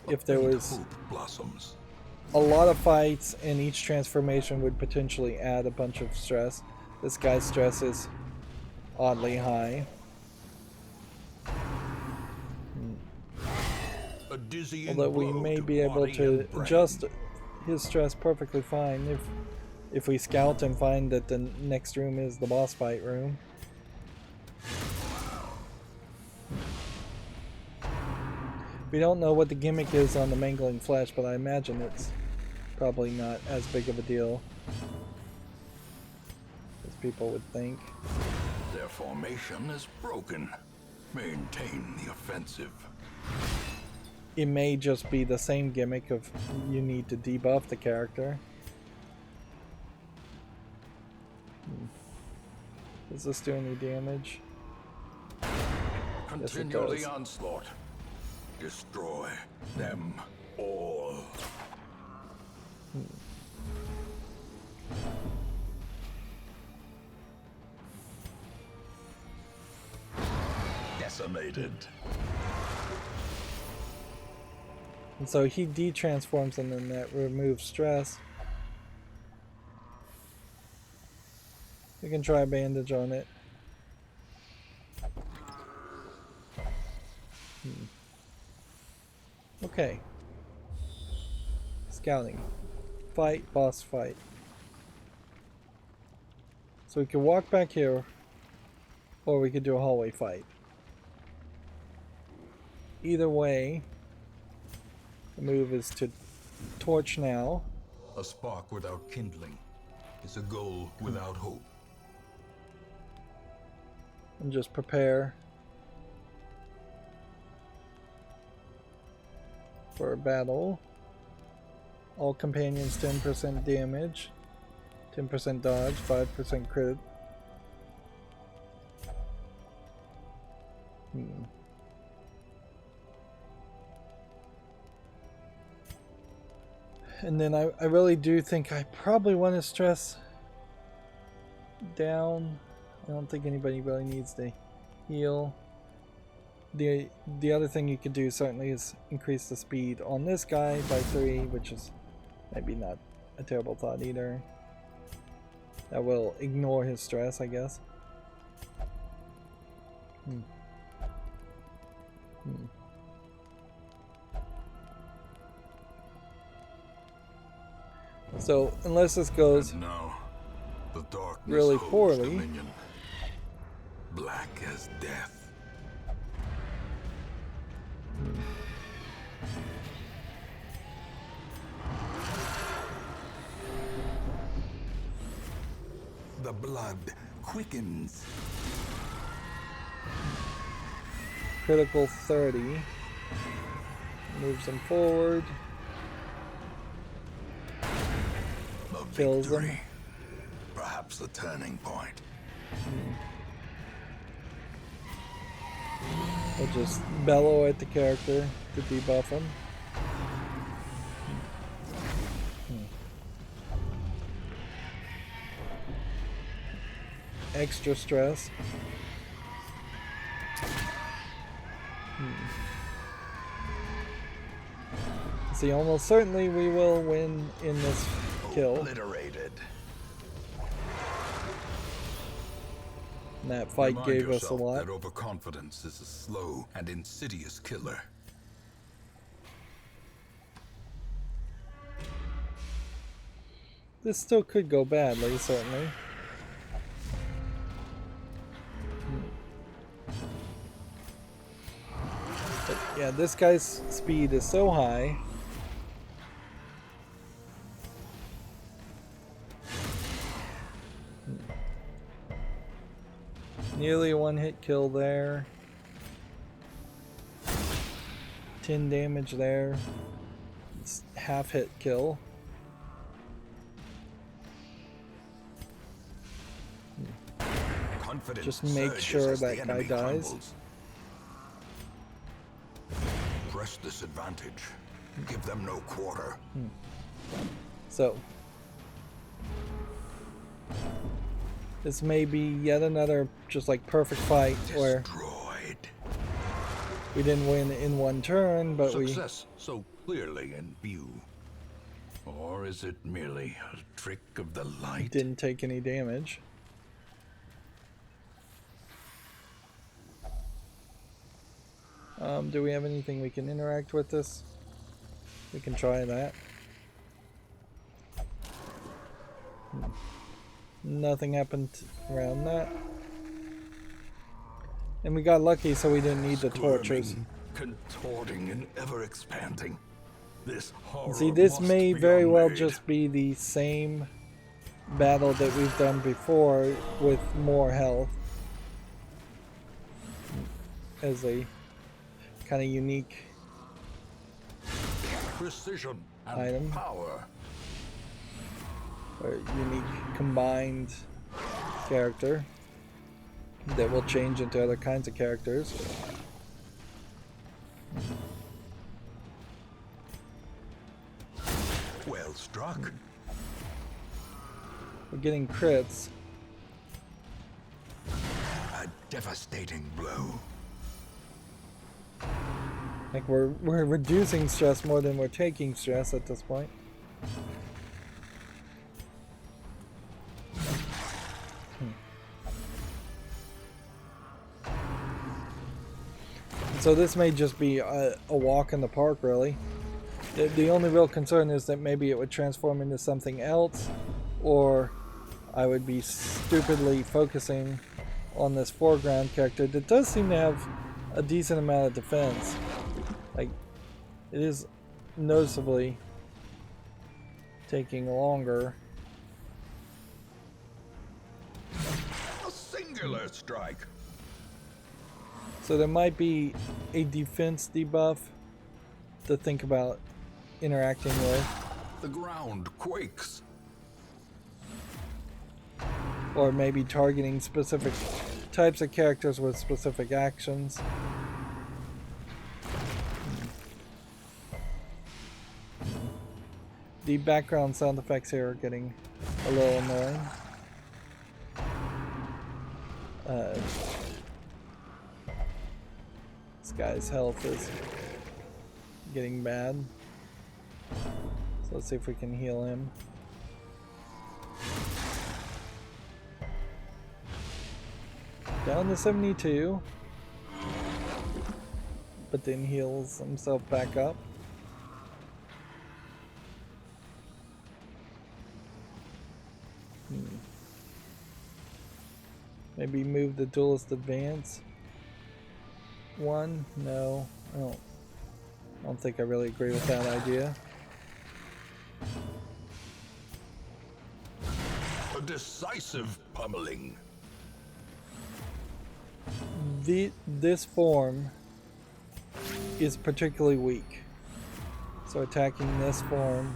Speaker 1: if there was
Speaker 2: hope blossoms.
Speaker 1: A lot of fights, and each transformation would potentially add a bunch of stress. This guy's stress is oddly high. Although we may be able to adjust his stress perfectly fine if we scout and find that the next room is the boss fight room. We don't know what the gimmick is on the mangling flesh, but I imagine it's probably not as big of a deal as people would think.
Speaker 2: Their formation is broken. Maintain the offensive.
Speaker 1: It may just be the same gimmick of you need to debuff the character. Does this do any damage?
Speaker 2: Continue the onslaught. Destroy them all. Decimated.
Speaker 1: And so he de-transforms, and then that removes stress. We can try a bandage on it. Okay. This scouting. Fight, boss fight. So we could walk back here, or we could do a hallway fight. Either way, the move is to torch now.
Speaker 2: A spark without kindling is a goal without hope.
Speaker 1: And just prepare for a battle. All companions 10% damage, 10% dodge, 5% crit. And then I really do think I probably want to stress down. I don't think anybody really needs to heal. The other thing you could do certainly is increase the speed on this guy by 3, which is maybe not a terrible thought either. That will ignore his stress, I guess. So, unless this goes
Speaker 2: now, the darkness
Speaker 1: really
Speaker 2: holds
Speaker 1: poorly,
Speaker 2: dominion, black as death. The blood quickens.
Speaker 1: critical 30. Moves him forward. Kills him.
Speaker 2: Perhaps the turning point.
Speaker 1: We'll just bellow at the character to debuff him. Extra stress. See, almost certainly we will win in this kill.
Speaker 2: Obliterated.
Speaker 1: And that fight
Speaker 2: Remind
Speaker 1: gave us a
Speaker 2: yourself
Speaker 1: lot.
Speaker 2: that overconfidence is a slow and insidious killer.
Speaker 1: This still could go badly, certainly. But yeah, this guy's speed is so high. Nearly a one-hit kill there. 10 damage there. It's half-hit kill.
Speaker 2: Confidence
Speaker 1: Just make
Speaker 2: surges
Speaker 1: sure
Speaker 2: as the
Speaker 1: that guy
Speaker 2: enemy
Speaker 1: dies.
Speaker 2: crumbles. Press this advantage. Give them no quarter.
Speaker 1: So, this may be yet another just like perfect fight where
Speaker 2: Destroyed.
Speaker 1: we didn't win in one turn, but
Speaker 2: Success so clearly in view. Or is it merely a trick of the
Speaker 1: we
Speaker 2: light?
Speaker 1: didn't take any damage. Do we have anything we can interact with this? We can try that. Nothing happened around that. And we got lucky, so we didn't need the torches.
Speaker 2: Contorting and ever expanding. This horror
Speaker 1: See, this
Speaker 2: must
Speaker 1: may
Speaker 2: be
Speaker 1: very well
Speaker 2: unmade.
Speaker 1: just be the same battle that we've done before with more health. As a kind of unique
Speaker 2: precision and
Speaker 1: item.
Speaker 2: power.
Speaker 1: Or unique combined character that will change into other kinds of characters.
Speaker 2: Well struck.
Speaker 1: We're getting crits.
Speaker 2: A devastating blow.
Speaker 1: Like we're reducing stress more than we're taking stress at this point. So this may just be a walk in the park, really. The only real concern is that maybe it would transform into something else, or I would be stupidly focusing on this foreground character that does seem to have a decent amount of defense. Like, it is noticeably taking longer.
Speaker 2: A singular strike.
Speaker 1: So there might be a defense debuff to think about interacting with.
Speaker 2: The ground quakes.
Speaker 1: Or maybe targeting specific types of characters with specific actions. The background sound effects here are getting a little annoying. This guy's health is getting bad. So let's see if we can heal him. Down to 72. But then heals himself back up. Maybe move the duelist advance. One? No. I don't think I really agree with that idea.
Speaker 2: A decisive pummeling.
Speaker 1: This form is particularly weak. So attacking this form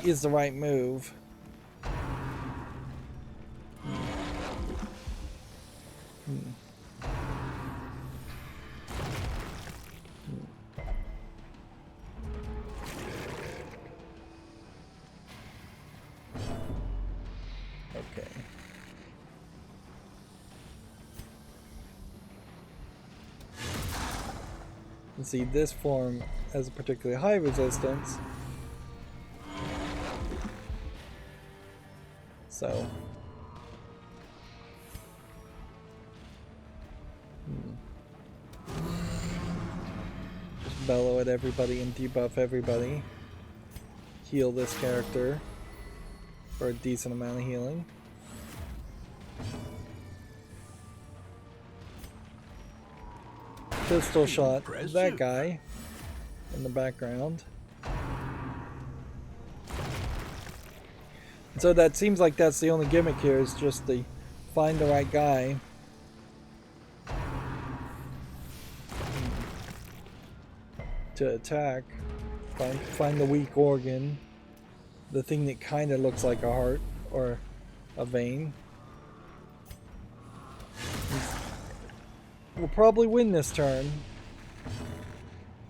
Speaker 1: is the right move. Okay. You see, this form has a particularly high resistance. So just bellow at everybody and debuff everybody. Heal this character for a decent amount of healing. Pistol shot that guy in the background. So that seems like that's the only gimmick here, is just the find the right guy. To attack. Find the weak organ. The thing that kind of looks like a heart or a vein. We'll probably win this turn.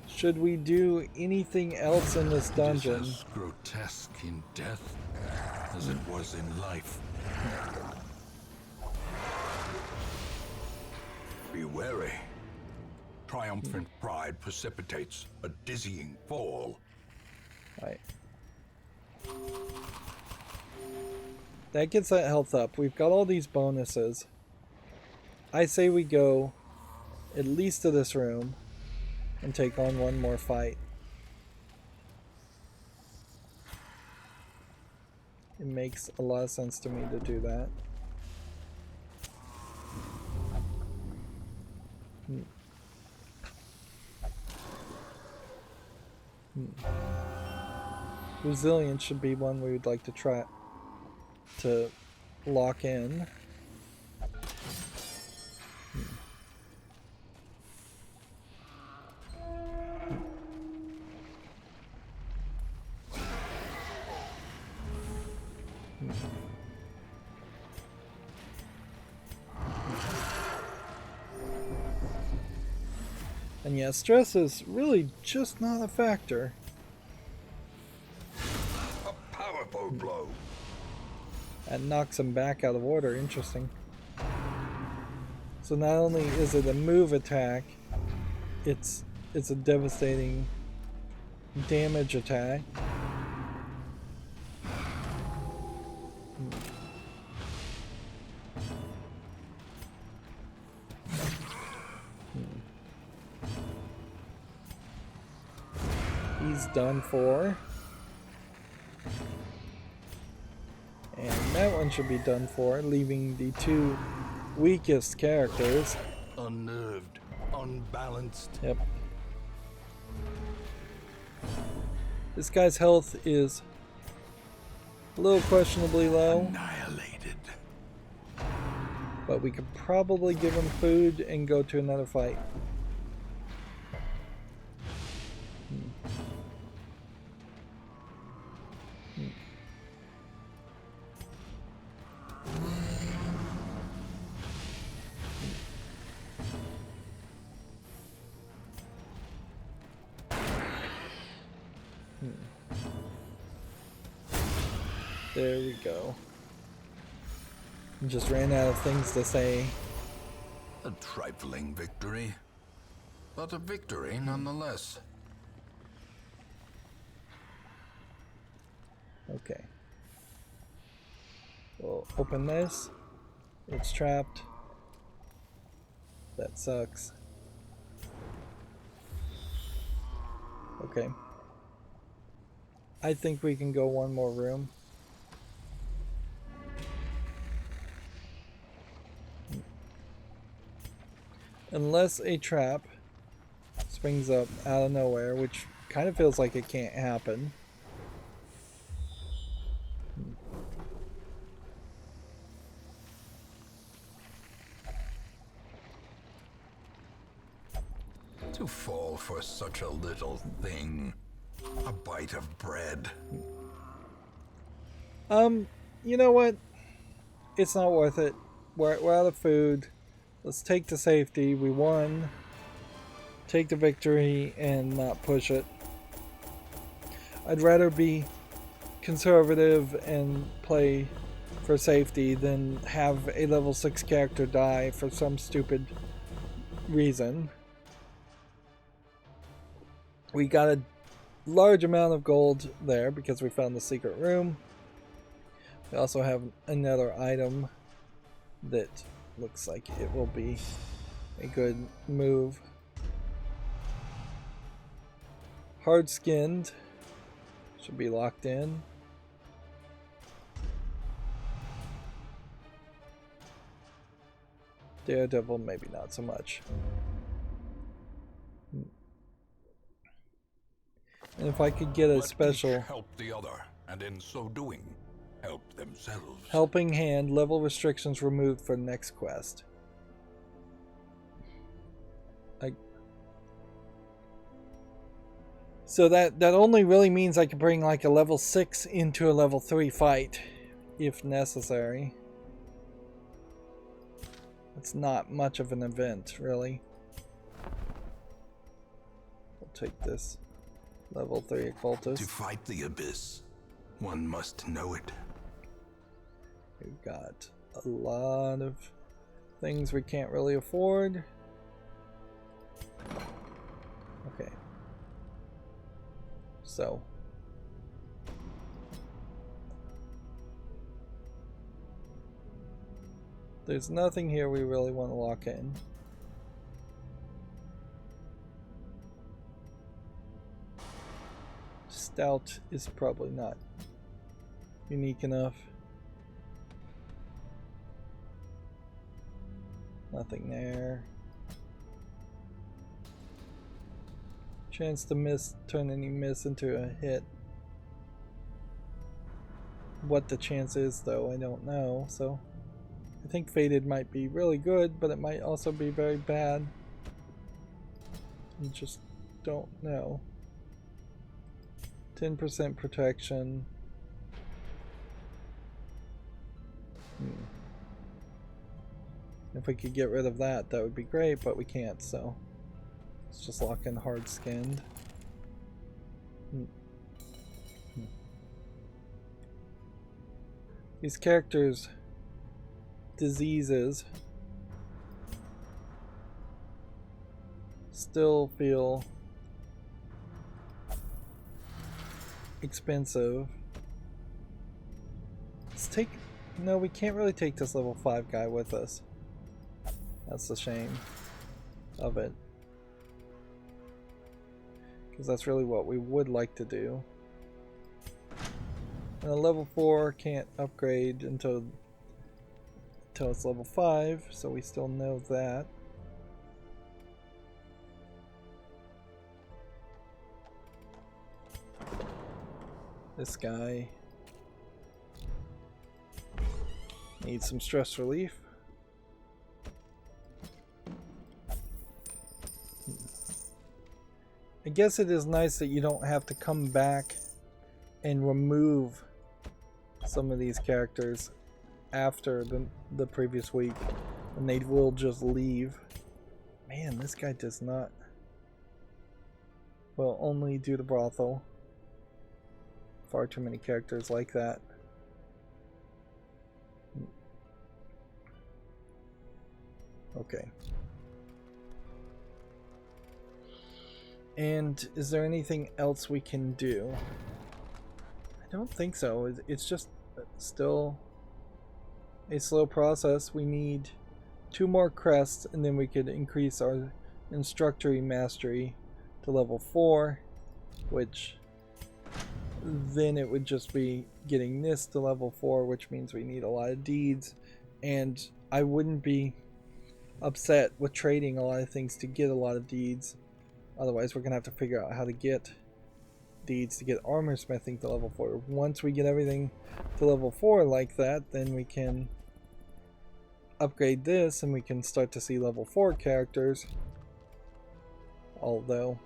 Speaker 1: Should we do anything else in this dungeon?
Speaker 2: It is as grotesque in death as it was in life. Be wary. Triumphant pride precipitates a dizzying fall.
Speaker 1: Right. That gets that health up. We've got all these bonuses. I say we go at least to this room and take on one more fight. It makes a lot of sense to me to do that. Resilience should be one we would like to try to lock in. And yeah, stress is really just not a factor.
Speaker 2: A powerful blow.
Speaker 1: That knocks him back out of order. Interesting. So not only is it a move attack, it's a devastating damage attack. He's done for. And that one should be done for, leaving the two weakest characters.
Speaker 2: Unnerved, unbalanced.
Speaker 1: Yep. This guy's health is a little questionably low.
Speaker 2: Annihilated.
Speaker 1: But we could probably give him food and go to another fight. There we go. Just ran out of things to say.
Speaker 2: A trifling victory, but a victory nonetheless.
Speaker 1: Okay. We'll open this. It's trapped. That sucks. Okay. I think we can go one more room. Unless a trap springs up out of nowhere, which kind of feels like it can't happen.
Speaker 2: To fall for such a little thing. A bite of bread.
Speaker 1: You know what? It's not worth it. We're out of food. Let's take the safety. We won. Take the victory and not push it. I'd rather be conservative and play for safety than have a level 6 character die for some stupid reason. We got a large amount of gold there because we found the secret room. We also have another item that looks like it will be a good move. Hard skinned should be locked in. Daredevil, maybe not so much. And if I could get a special
Speaker 2: help the other, and in so doing, help themselves.
Speaker 1: Helping hand, level restrictions removed for next quest. So that only really means I can bring like a level 6 into a level 3 fight, if necessary. It's not much of an event, really. We'll take this level 3 occultist.
Speaker 2: To fight the abyss, one must know it.
Speaker 1: We've got a lot of things we can't really afford. Okay. So. There's nothing here we really want to lock in. Stout is probably not unique enough. Nothing there. Chance to miss, turn any miss into a hit. What the chance is, though, I don't know. So I think Faded might be really good, but it might also be very bad. I just don't know. 10% protection. If we could get rid of that, that would be great, but we can't, so let's just lock in hard skinned. These characters' diseases still feel expensive. Let's take... No, we can't really take this level 5 guy with us. That's the shame of it. because that's really what we would like to do. And a level 4 can't upgrade until it's level 5, so we still know that. This guy needs some stress relief. I guess it is nice that you don't have to come back and remove some of these characters after the previous week, and they will just leave. Man, this guy does not. Well, only do the brothel. Far too many characters like that. Okay. And is there anything else we can do? I don't think so. It's just still a slow process. We need 2 more crests, and then we could increase our instructory mastery to level 4, which then it would just be getting this to level 4, which means we need a lot of deeds, and I wouldn't be upset with trading a lot of things to get a lot of deeds. Otherwise we're gonna have to figure out how to get deeds to get armor smithing to level 4. Once we get everything to level 4 like that, then we can upgrade this and we can start to see level 4 characters. Although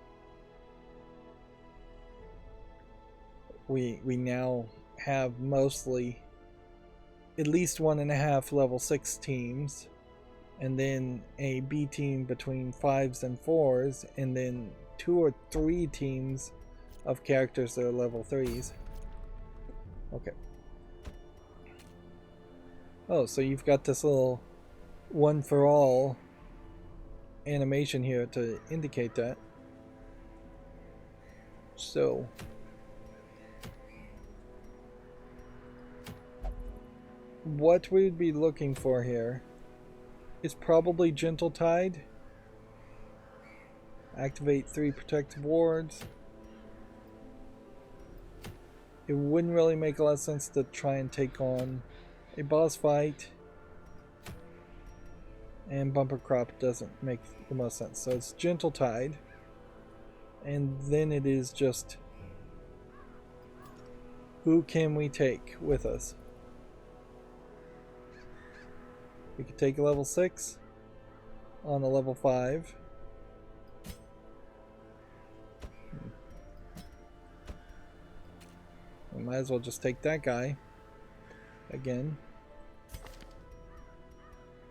Speaker 1: we now have mostly at least 1.5 level 6 teams, and then a B team between 5s and 4s, and then 2 or 3 teams of characters that are level 3s. Okay. Oh, so you've got this little one for all animation here to indicate that. So what we'd be looking for here is probably Gentle Tide. Activate 3 protective wards. It wouldn't really make a lot of sense to try and take on a boss fight, and Bumper Crop doesn't make the most sense. So it's Gentle Tide, and then it is just who can we take with us? We could take a level 6 on a level 5. We might as well just take that guy again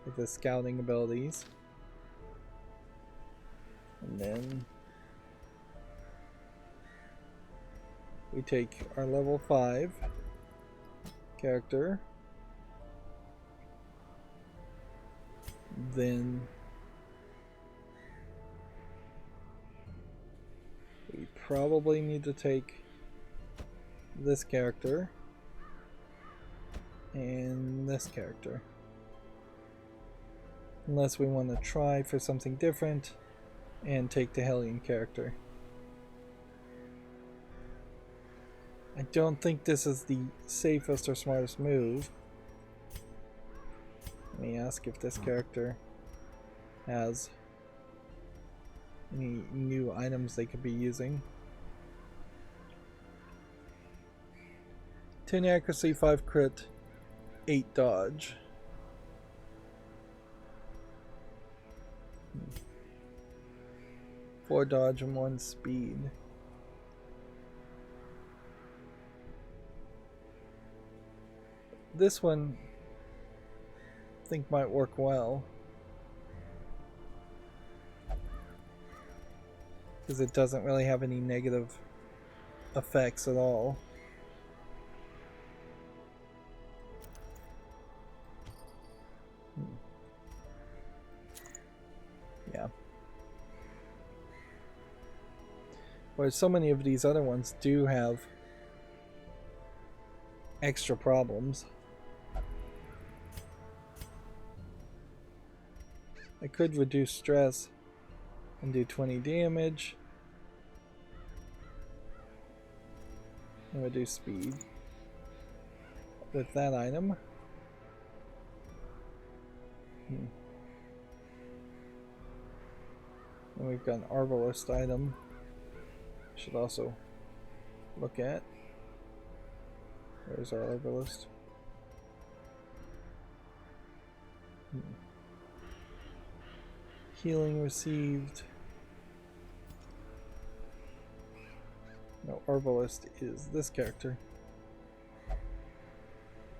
Speaker 1: with his scouting abilities. And then we take our level 5 character. Then we probably need to take this character and this character, unless we want to try for something different and take the Hellion character. I don't think this is the safest or smartest move. Let me ask if this character has any new items they could be using. 10 accuracy, 5 crit, 8 dodge. 4 dodge and 1 speed. This one I think might work well, because it doesn't really have any negative effects at all. Yeah. Whereas so many of these other ones do have extra problems. I could reduce stress and do 20 damage. and reduce speed with that item. And we've got an arbalist item. Should also look at. There's our arbalist. Healing received. No, arbalist is this character.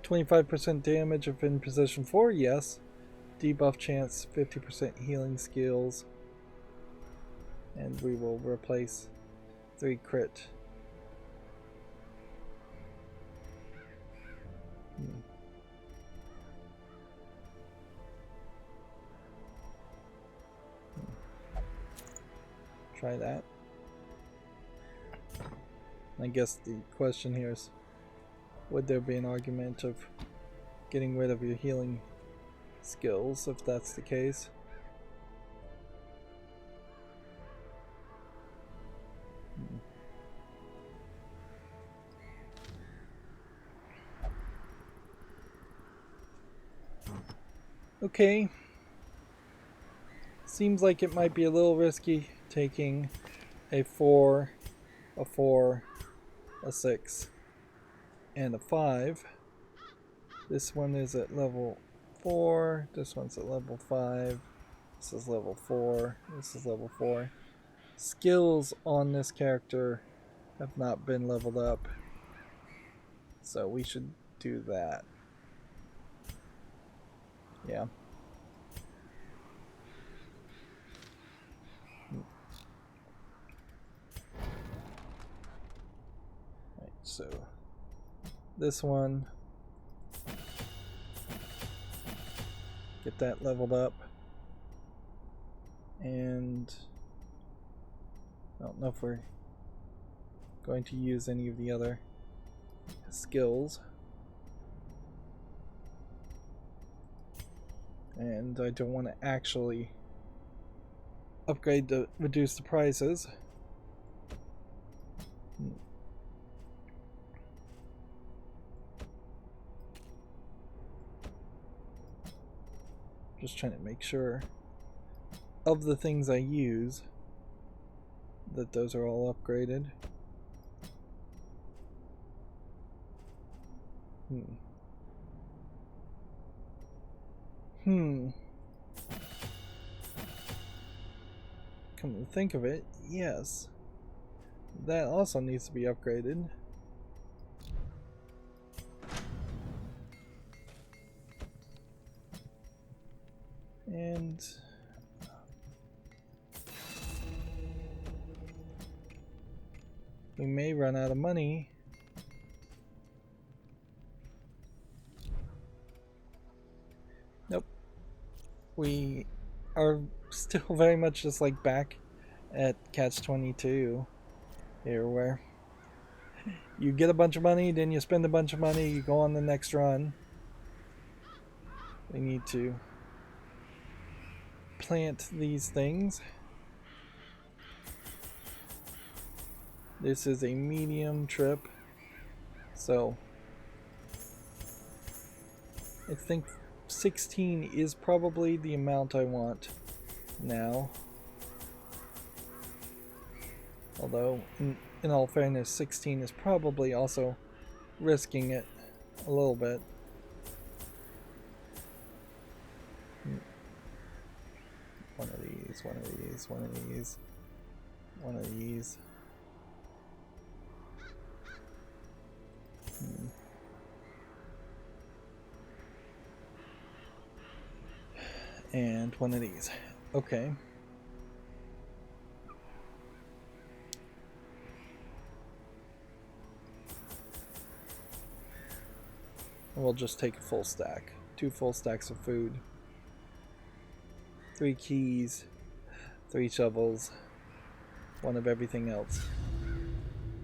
Speaker 1: 25% damage if in position 4, yes. Debuff chance, 50% healing skills. And we will replace 3 crit. Try that. I guess the question here is, would there be an argument of getting rid of your healing skills if that's the case? Okay. Seems like it might be a little risky taking a 4, a 4, a 6, and a 5. This one is at level 4, this one's at level 5, this is level 4, this is level 4. Skills on this character have not been leveled up, so we should do that. Yeah. Right, so this one, get that leveled up, and I don't know if we're going to use any of the other skills. And I don't want to actually upgrade to reduce the prices. Just trying to make sure of the things I use that those are all upgraded. Come to think of it, yes. That also needs to be upgraded. And we may run out of money. Nope. We are still very much just like back at Catch-22 here, where you get a bunch of money, then you spend a bunch of money, you go on the next run. We need to plant these things. This is a medium trip, so I think 16 is probably the amount I want now. Although, in all fairness, 16 is probably also risking it a little bit. One of these, one of these, one of these, one of these. And one of these. Okay. And we'll just take a full stack. 2 full stacks of food. 3 keys. 3 shovels. 1 of everything else.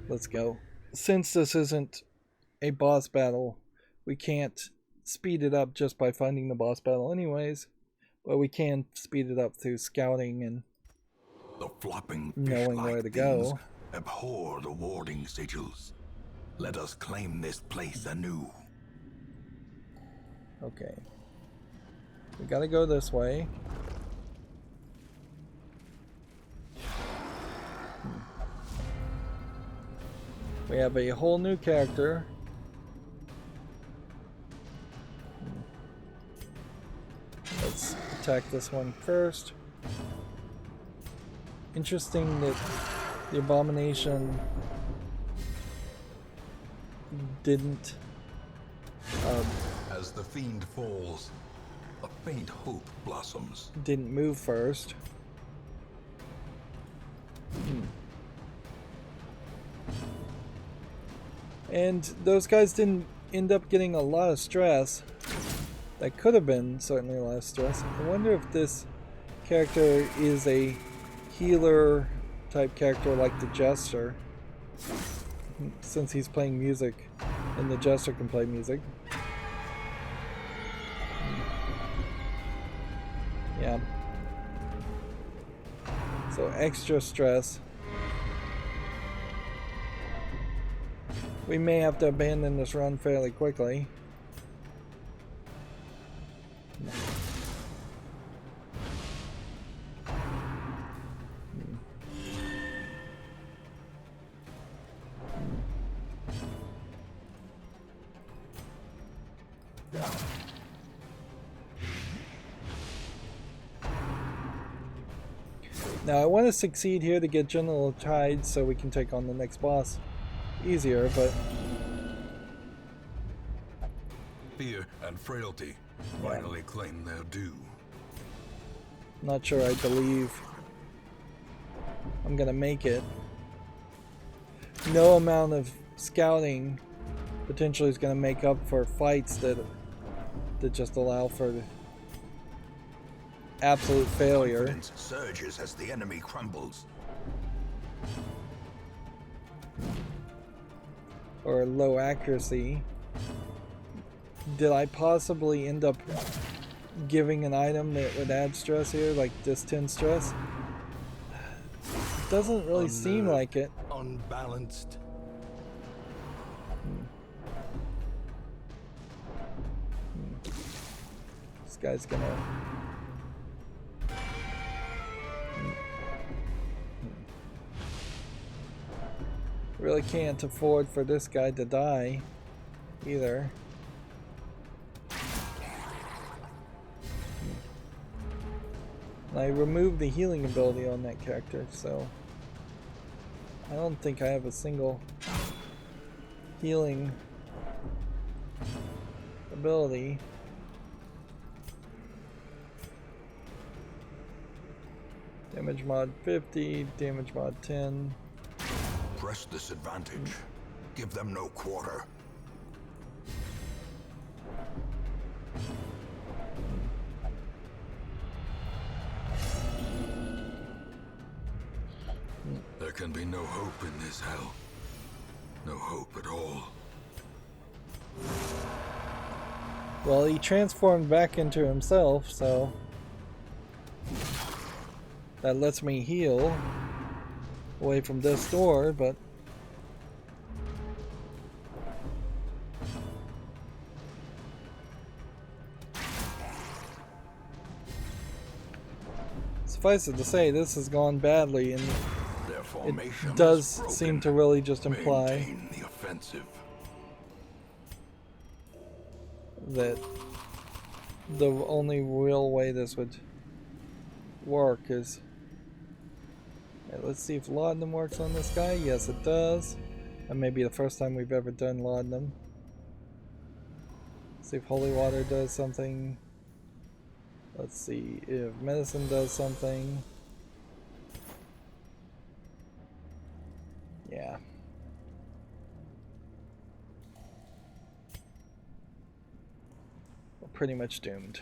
Speaker 1: Let's go. Since this isn't a boss battle, we can't speed it up just by finding the boss battle anyways. But we can speed it up through scouting and
Speaker 2: the flopping
Speaker 1: knowing where to go.
Speaker 2: Abhor the warding sigils. Let us claim this place anew.
Speaker 1: Okay. We gotta go this way. We have a whole new character. Let's attack this one first. Interesting that the abomination didn't.
Speaker 2: As the fiend falls, a faint hope blossoms.
Speaker 1: Didn't move first. And those guys didn't end up getting a lot of stress. That could have been certainly a lot of stress. I wonder if this character is a healer type character like the Jester, since he's playing music and the Jester can play music. Yeah. So extra stress. We may have to abandon this run fairly quickly. Now I want to succeed here to get General Tide so we can take on the next boss easier, but
Speaker 2: fear and frailty finally claim their due.
Speaker 1: Not sure I believe I'm gonna make it. No amount of scouting potentially is gonna make up for fights that just allow for absolute failure.
Speaker 2: Confidence surges as the enemy crumbles.
Speaker 1: Or low accuracy. Did I possibly end up giving an item that would add stress here, like this 10 stress? Doesn't really seem like it.
Speaker 2: Unbalanced.
Speaker 1: This guy's gonna... Really can't afford for this guy to die either. And I removed the healing ability on that character, so I don't think I have a single healing ability. Damage mod 50, damage mod 10.
Speaker 2: Press this advantage. Give them no quarter. There can be no hope in this hell. No hope at all.
Speaker 1: Well, he transformed back into himself, so that lets me heal away from this door, but suffice it to say, this has gone badly, and it does seem to really just imply
Speaker 2: the offensive.
Speaker 1: that the only real way this would work is... Let's see if laudanum works on this guy. Yes, it does. That may be the first time we've ever done laudanum. See if holy water does something. Let's see if medicine does something. Yeah. We're pretty much doomed.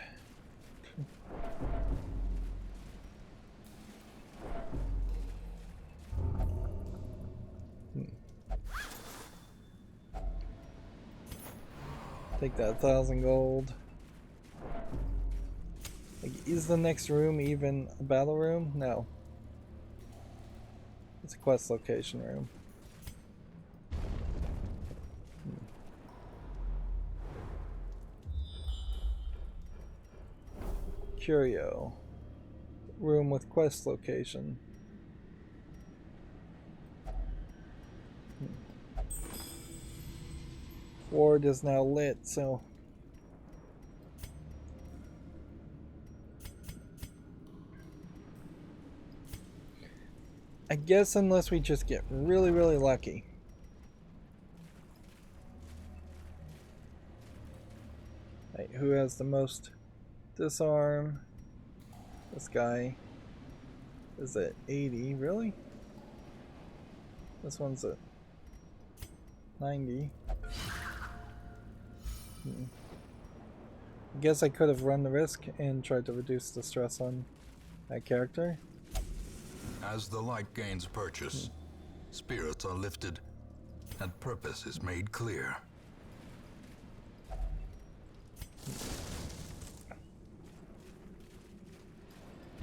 Speaker 1: Take that 1,000 gold. Like, is the next room even a battle room? No. It's a quest location room. Curio. Room with quest location. Ward is now lit, so I guess unless we just get really, really lucky. Right, who has the most disarm? This guy is at 80, really? This one's at 90. I guess I could have run the risk and tried to reduce the stress on that character.
Speaker 2: As the light gains purchase, spirits are lifted, and purpose is made clear.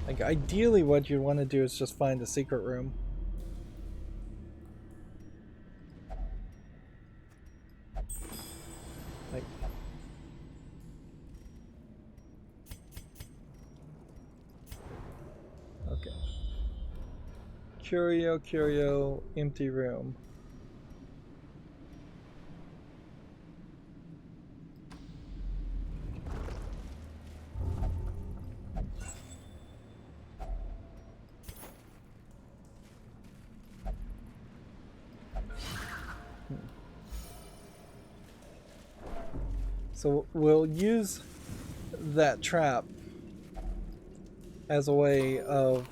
Speaker 1: Like, ideally what you want to do is just find a secret room. Like, okay. Curio, empty room. So we'll use that trap as a way of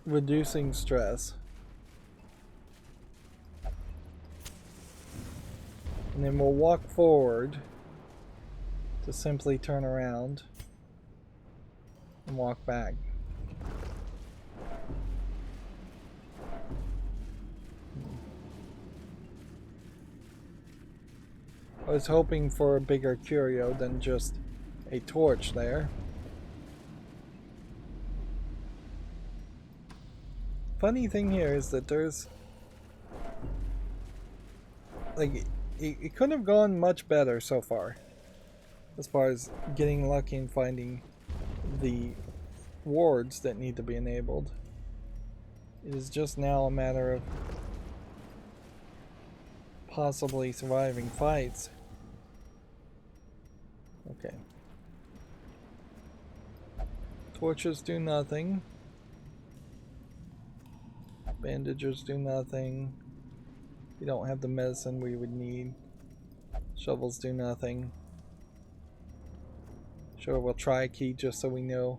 Speaker 1: reducing stress. And then we'll walk forward to simply turn around and walk back. I was hoping for a bigger curio than just a torch there. Funny thing here is that there's like it couldn't have gone much better so far as getting lucky and finding the wards that need to be enabled. It is just now a matter of possibly surviving fights. Okay. Torches do nothing. Bandagers do nothing. We don't have the medicine we would need. Shovels do nothing. Sure, we'll try a key just so we know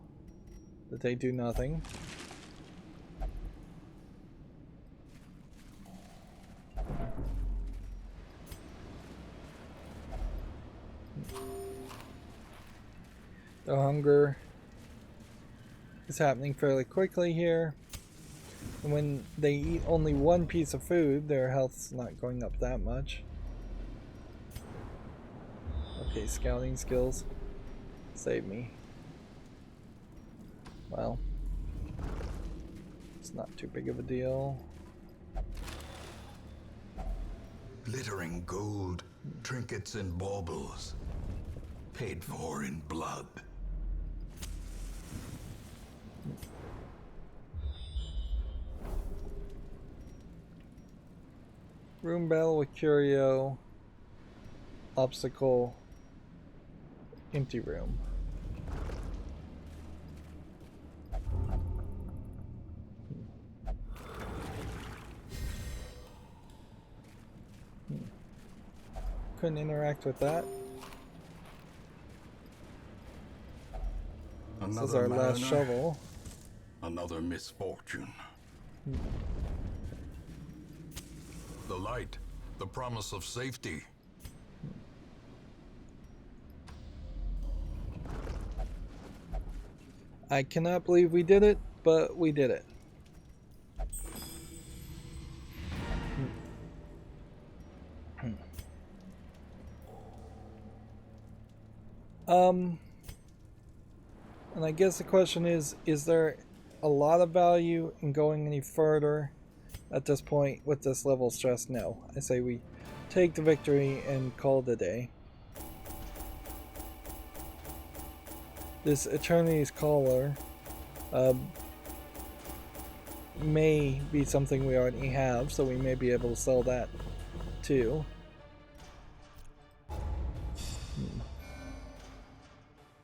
Speaker 1: that they do nothing. The hunger is happening fairly quickly here. And when they eat only one piece of food, their health's not going up that much. Okay, scouting skills. Save me. Well, it's not too big of a deal.
Speaker 2: Glittering gold, trinkets and baubles, paid for in blood.
Speaker 1: Room battle with curio. Obstacle. Empty room. Couldn't interact with that. This is our last shovel.
Speaker 2: Another misfortune. The light, the promise of safety.
Speaker 1: I cannot believe we did it, but we did it. And I guess the question is there a lot of value in going any further at this point with this level of stress? No. I say we take the victory and call it a day. this Eternity's Caller may be something we already have, so we may be able to sell that too.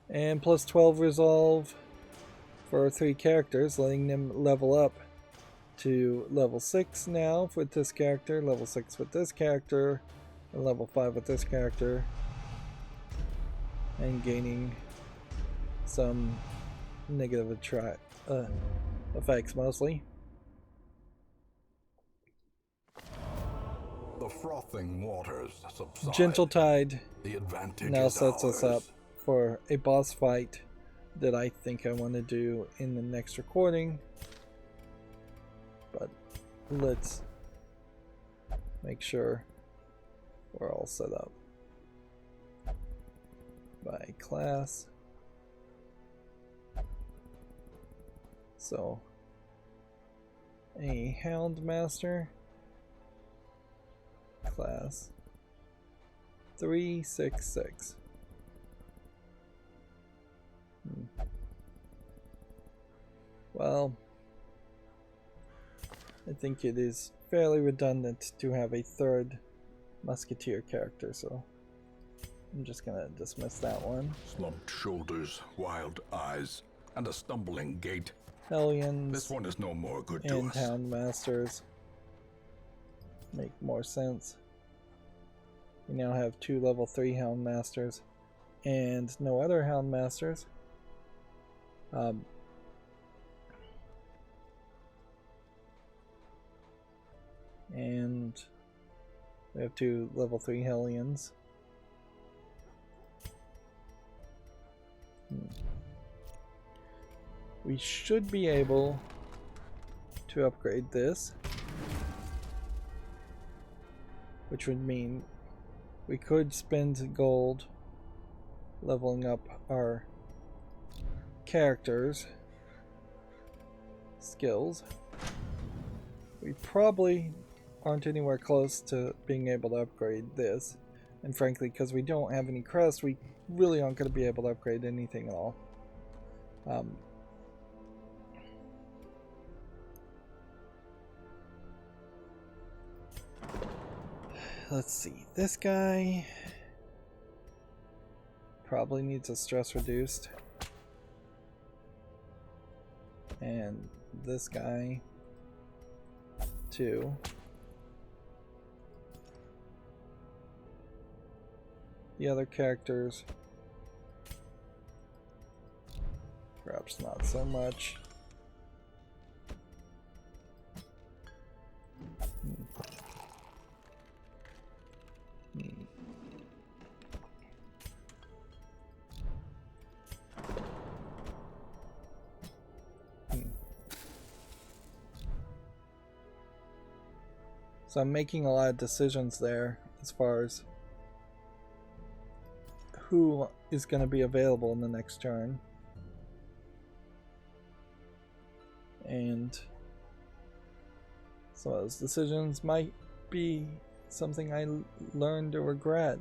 Speaker 1: And plus 12 resolve for 3 characters, letting them level up to level 6 now with this character, level 6 with this character, and level 5 with this character, and gaining some negative effects mostly.
Speaker 2: The frothing waters subside.
Speaker 1: Gentle Tide
Speaker 2: The advantage
Speaker 1: now
Speaker 2: is
Speaker 1: sets us up
Speaker 2: ours.
Speaker 1: for a boss fight that I think I want to do in the next recording. But let's make sure we're all set up. By class. So, a Hound Master. Class 366. Well, I think it is fairly redundant to have a third musketeer character, so I'm just gonna dismiss that one.
Speaker 2: Slumped shoulders, wild eyes, and a stumbling gait.
Speaker 1: Hellions
Speaker 2: This one is no more good to
Speaker 1: and
Speaker 2: us.
Speaker 1: Hound Masters make more sense. We now have 2 level 3 Hound Masters and no other Hound Masters. And we have 2 level 3 Hellions. We should be able to upgrade this, which would mean we could spend gold leveling up our characters' skills. We probably aren't anywhere close to being able to upgrade this, and frankly, because we don't have any crests, we really aren't going to be able to upgrade anything at all. Let's see, this guy probably needs a stress reduced, and this guy too. The other characters perhaps not so much. So I'm making a lot of decisions there as far as who is going to be available in the next turn. And some of those decisions might be something I learned to regret.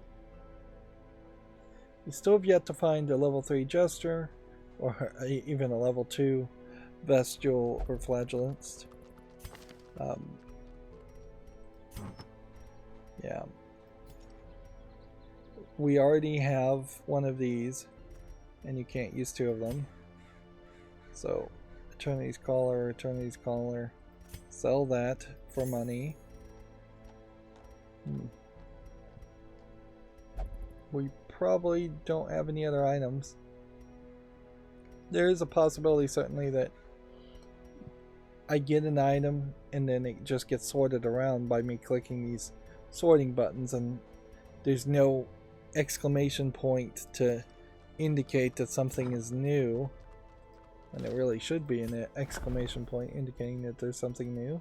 Speaker 1: We still have yet to find a level 3 Jester, or even a level 2 Bestial or Flagellist. Yeah. We already have one of these, and you can't use 2 of them. So, Eternity's Caller, sell that for money. We probably don't have any other items. There is a possibility, certainly, that I get an item and then it just gets sorted around by me clicking these sorting buttons, and there's no exclamation point to indicate that something is new, and it really should be an exclamation point indicating that there's something new.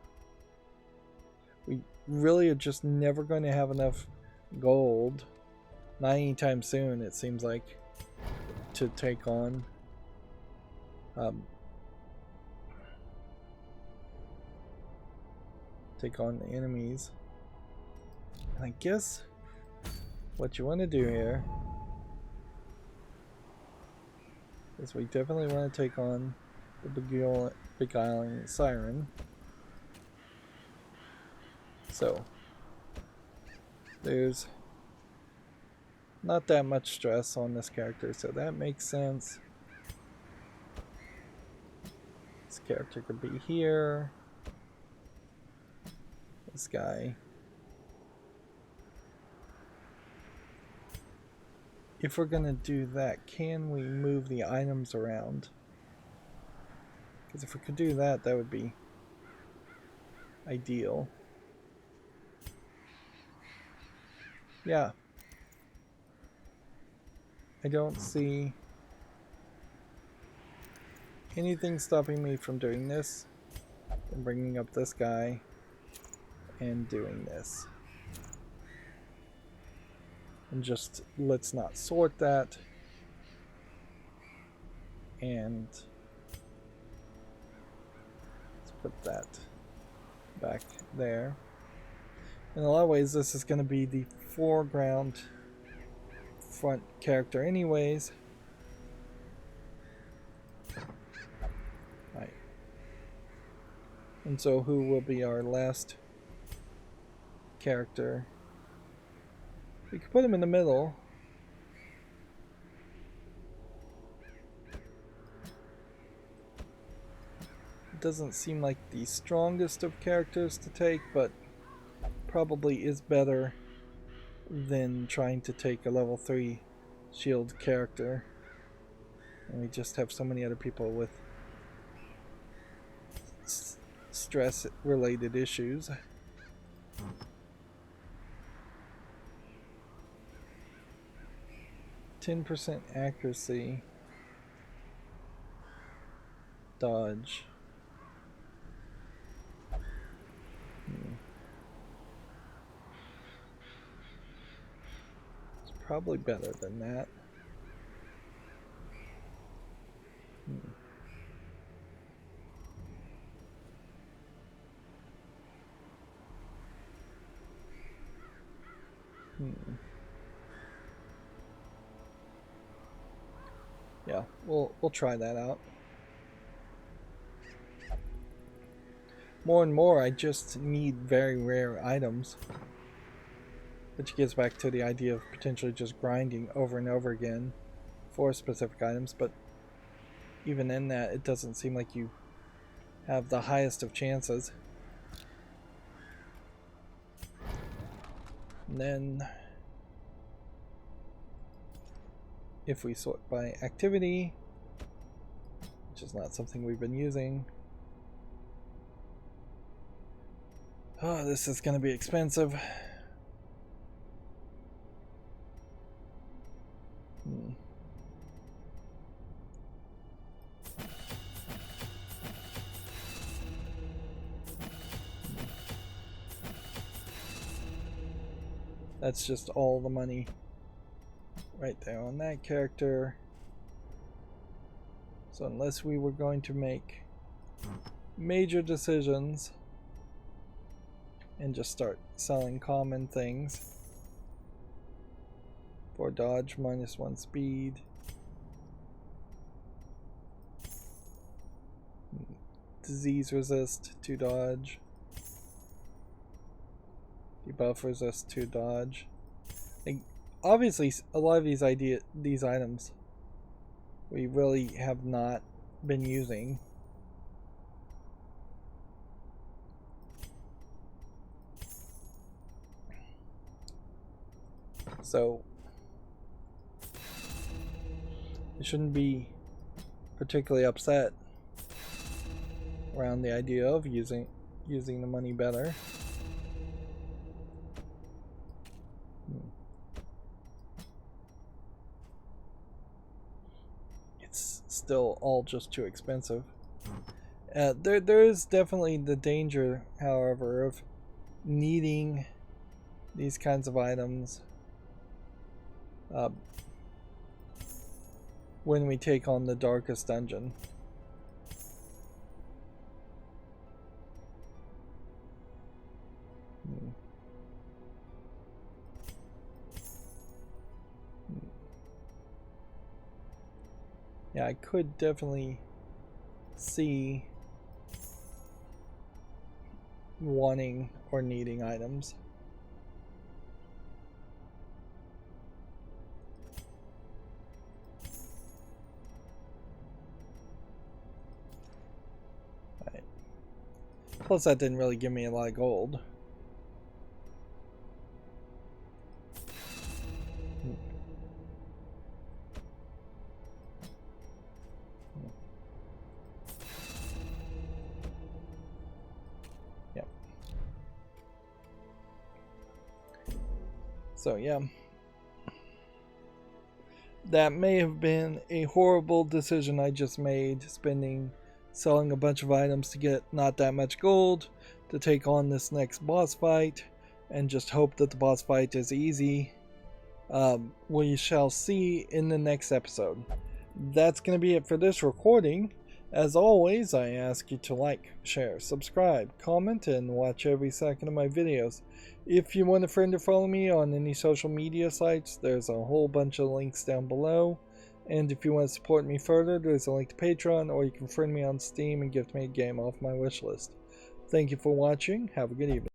Speaker 1: We really are just never going to have enough gold, not anytime soon, it seems like, to take on the enemies. And I guess what you want to do here Because we definitely want to take on the beguiling siren. So, there's not that much stress on this character, so that makes sense. This character could be here. This guy. If we're gonna do that, can we move the items around? Because if we could do that, that would be ideal. Yeah. I don't see anything stopping me from doing this and bringing up this guy and doing this. And just let's not sort that. And let's put that back there. In a lot of ways, this is going to be the foreground front character anyways. Right. And so who will be our last character? We could put him in the middle. It doesn't seem like the strongest of characters to take, but probably is better than trying to take a level 3 shield character. And we just have so many other people with stress related issues. %, accuracy, dodge. It's probably better than that. Yeah, we'll try that out. More and more, I just need very rare items. Which gets back to the idea of potentially just grinding over and over again for specific items, but even in that, it doesn't seem like you have the highest of chances. And then, if we sort by activity, which is not something we've been using. Oh, this is going to be expensive. That's just all the money right there on that character. So unless we were going to make major decisions and just start selling common things for dodge, -1 speed, disease resist to dodge, debuff resist to dodge. Like, obviously a lot of these items we really have not been using. So I shouldn't be particularly upset around the idea of using the money better. It's still all just too expensive. There is definitely the danger, however, of needing these kinds of items when we take on the darkest dungeon. Yeah, I could definitely see wanting or needing items. Right. Plus that didn't really give me a lot of gold. Yep. So yeah. That may have been a horrible decision I just made, selling a bunch of items to get not that much gold to take on this next boss fight and just hope that the boss fight is easy. We shall see in the next episode. That's going to be it for this recording. As always, I ask you to like, share, subscribe, comment, and watch every second of my videos. If you want a friend to follow me on any social media sites, there's a whole bunch of links down below. And if you want to support me further, there's a link to Patreon, or you can friend me on Steam and gift me a game off my wishlist. Thank you for watching. Have a good evening.